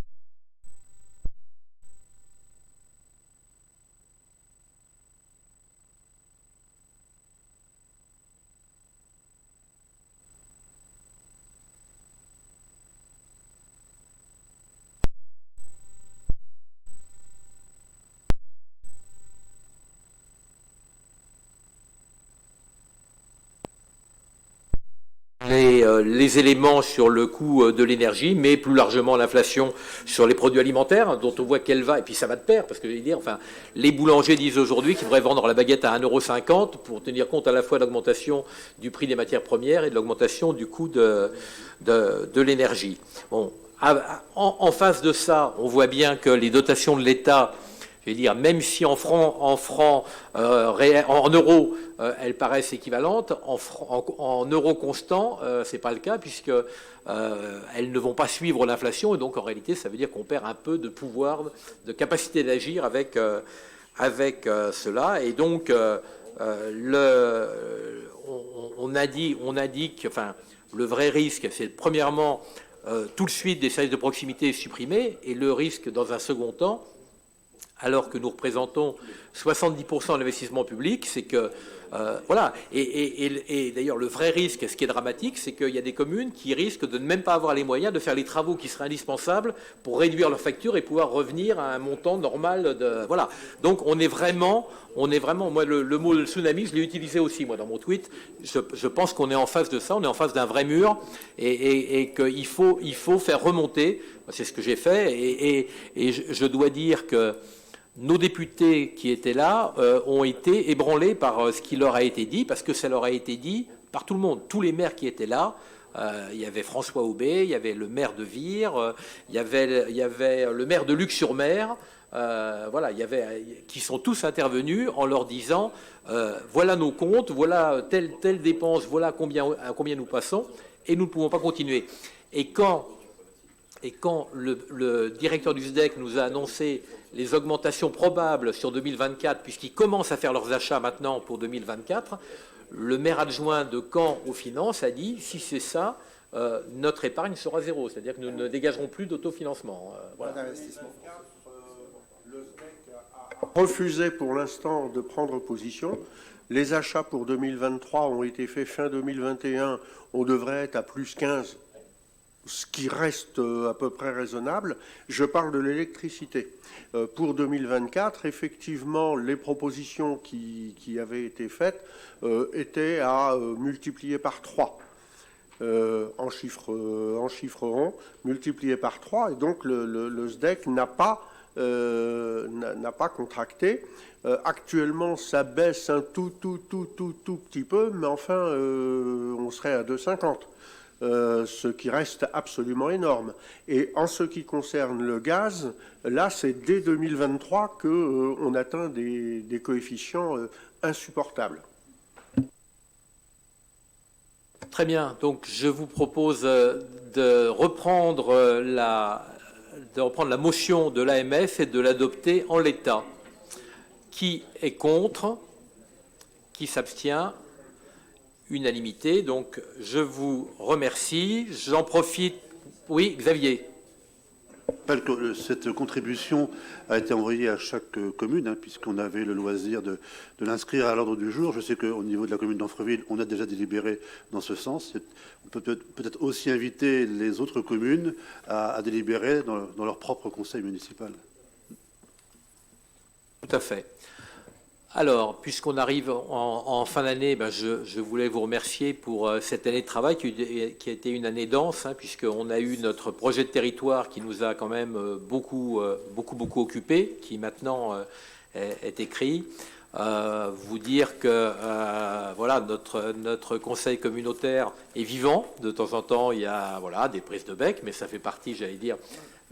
les éléments sur le coût de l'énergie, mais plus largement l'inflation sur les produits alimentaires, dont on voit qu'elle va, et puis ça va de pair, parce que les boulangers disent aujourd'hui qu'ils devraient vendre la baguette à 1,50 € pour tenir compte à la fois de l'augmentation du prix des matières premières et de l'augmentation du coût de l'énergie. Bon, en face de ça, on voit bien que les dotations de l'État, je vais dire, même si en euros, elles paraissent équivalentes, en euros constants, c'est pas le cas, puisque elles ne vont pas suivre l'inflation, et donc en réalité, ça veut dire qu'on perd un peu de pouvoir, de capacité d'agir avec cela, et donc on a dit que, le vrai risque, c'est premièrement tout de suite des services de proximité supprimés, et le risque dans un second temps, alors que nous représentons 70% de l'investissement public, c'est que, voilà, et d'ailleurs le vrai risque, ce qui est dramatique, c'est qu'il y a des communes qui risquent de ne même pas avoir les moyens de faire les travaux qui seraient indispensables pour réduire leurs factures et pouvoir revenir à un montant normal voilà. Donc on est vraiment, moi le mot de tsunami, je l'ai utilisé aussi moi dans mon tweet, je pense qu'on est en face de ça, on est en face d'un vrai mur, et qu'il faut faire remonter, c'est ce que j'ai fait, et je dois dire que nos députés qui étaient là ont été ébranlés par ce qui leur a été dit, parce que ça leur a été dit par tout le monde. Tous les maires qui étaient là, il y avait François Aubé, il y avait le maire de Vire, il y avait le maire de Luc-sur-Mer, voilà, qui sont tous intervenus en leur disant voilà nos comptes, voilà telle dépense, voilà à combien nous passons, et nous ne pouvons pas continuer. Et quand le directeur du SDEC nous a annoncé les augmentations probables sur 2024, puisqu'ils commencent à faire leurs achats maintenant pour 2024, le maire adjoint de Caen aux finances a dit, si c'est ça, notre épargne sera zéro, c'est-à-dire que nous ne dégagerons plus d'autofinancement. Voilà. Le SDEC a refusé pour l'instant de prendre position. Les achats pour 2023 ont été faits fin 2021, on devrait être à plus 15, ce qui reste à peu près raisonnable. Je parle de l'électricité. Pour 2024, effectivement, les propositions qui avaient été faites étaient à multiplier par 3 en chiffres ronds, multiplié par 3, et donc le SDEC n'a pas contracté. Actuellement, ça baisse un tout petit peu, mais enfin, on serait à 2,50. Ce qui reste absolument énorme. Et en ce qui concerne le gaz, là, c'est dès 2023 qu'on atteint des coefficients insupportables. Très bien. Donc, je vous propose de reprendre la motion de l'AMF et de l'adopter en l'état. Qui est contre? Qui s'abstient? Unanimité, donc je vous remercie. J'en profite. Oui, Xavier. Cette contribution a été envoyée à chaque commune, puisqu'on avait le loisir de l'inscrire à l'ordre du jour. Je sais qu'au niveau de la commune d'Anfreville, on a déjà délibéré dans ce sens. On peut peut-être aussi inviter les autres communes à délibérer dans leur propre conseil municipal. Tout à fait. Alors, puisqu'on arrive en fin d'année, je voulais vous remercier pour cette année de travail qui a été une année dense, puisqu'on a eu notre projet de territoire qui nous a quand même beaucoup occupé, qui maintenant est écrit. vous dire que voilà, notre conseil communautaire est vivant. De temps en temps, il y a voilà, des prises de bec, mais ça fait partie, j'allais dire,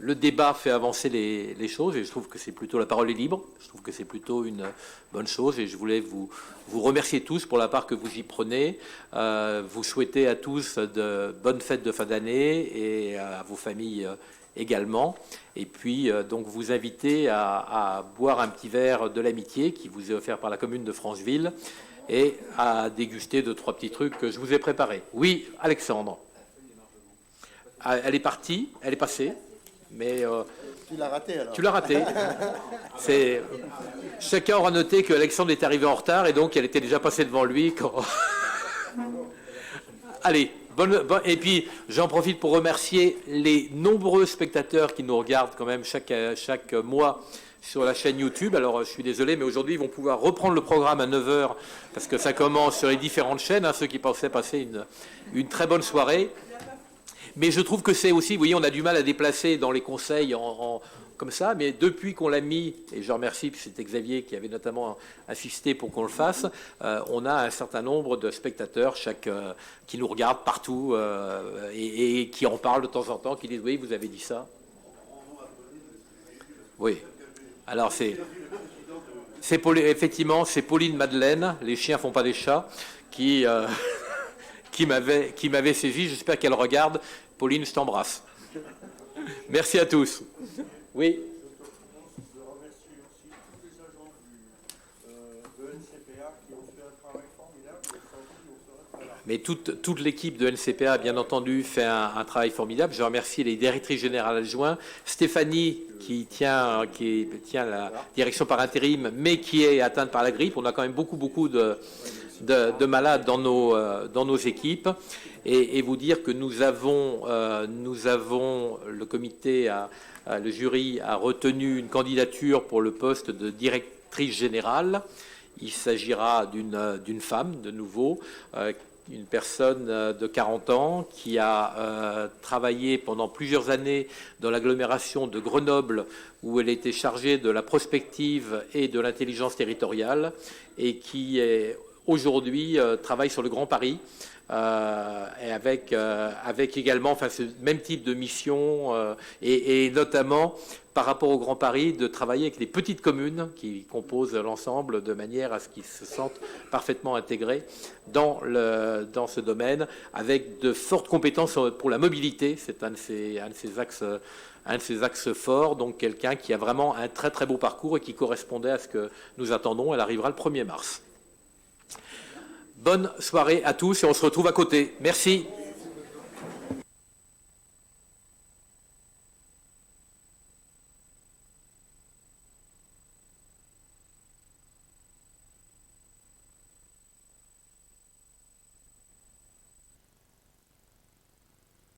le débat fait avancer les choses, et je trouve que c'est plutôt, la parole est libre, je trouve que c'est plutôt une bonne chose, et je voulais vous remercier tous pour la part que vous y prenez, vous souhaiter à tous de bonnes fêtes de fin d'année, et à vos familles également, et puis donc vous inviter à boire un petit verre de l'amitié qui vous est offert par la commune de Franceville, et à déguster 2-3 petits trucs que je vous ai préparés. Oui, Alexandre. Elle est partie, elle est passée. Mais tu l'as raté alors. Tu l'as raté. Chacun aura noté que Alexandre est arrivé en retard et donc elle était déjà passée devant lui quand. Allez, et puis j'en profite pour remercier les nombreux spectateurs qui nous regardent quand même chaque mois sur la chaîne YouTube. Alors je suis désolé, mais aujourd'hui ils vont pouvoir reprendre le programme à 9h parce que ça commence sur les différentes chaînes, ceux qui pensaient passer une très bonne soirée. Mais je trouve que c'est aussi, vous voyez, on a du mal à déplacer dans les conseils comme ça, mais depuis qu'on l'a mis, et je remercie, puis c'était Xavier qui avait notamment assisté pour qu'on le fasse, on a un certain nombre de spectateurs qui nous regardent partout et qui en parlent de temps en temps, qui disent oui, vous avez dit ça. Oui. Alors effectivement, c'est Pauline Madeleine, les chiens font pas des chats, qui m'avait saisi. J'espère qu'elle regarde. Pauline, je t'embrasse. Merci à tous. Oui. Je remercie aussi tous les agents de NCPA qui ont fait un travail formidable. Mais toute l'équipe de NCPA, bien entendu, fait un travail formidable. Je remercie les directrices générales adjoints. Stéphanie, qui tient la direction par intérim, mais qui est atteinte par la grippe. On a quand même beaucoup de malades dans nos équipes, et vous dire que nous avons le comité, le jury a retenu une candidature pour le poste de directrice générale. Il s'agira d'une femme, de nouveau, une personne de 40 ans qui a travaillé pendant plusieurs années dans l'agglomération de Grenoble, où elle était chargée de la prospective et de l'intelligence territoriale, et qui aujourd'hui travaille sur le Grand Paris, et avec également ce même type de mission, et notamment par rapport au Grand Paris, de travailler avec les petites communes qui composent l'ensemble de manière à ce qu'ils se sentent parfaitement intégrés dans ce domaine, avec de fortes compétences pour la mobilité. C'est un de ses axes forts, donc quelqu'un qui a vraiment un très très beau parcours et qui correspondait à ce que nous attendons. Elle arrivera le 1er mars. Bonne soirée à tous et on se retrouve à côté. Merci.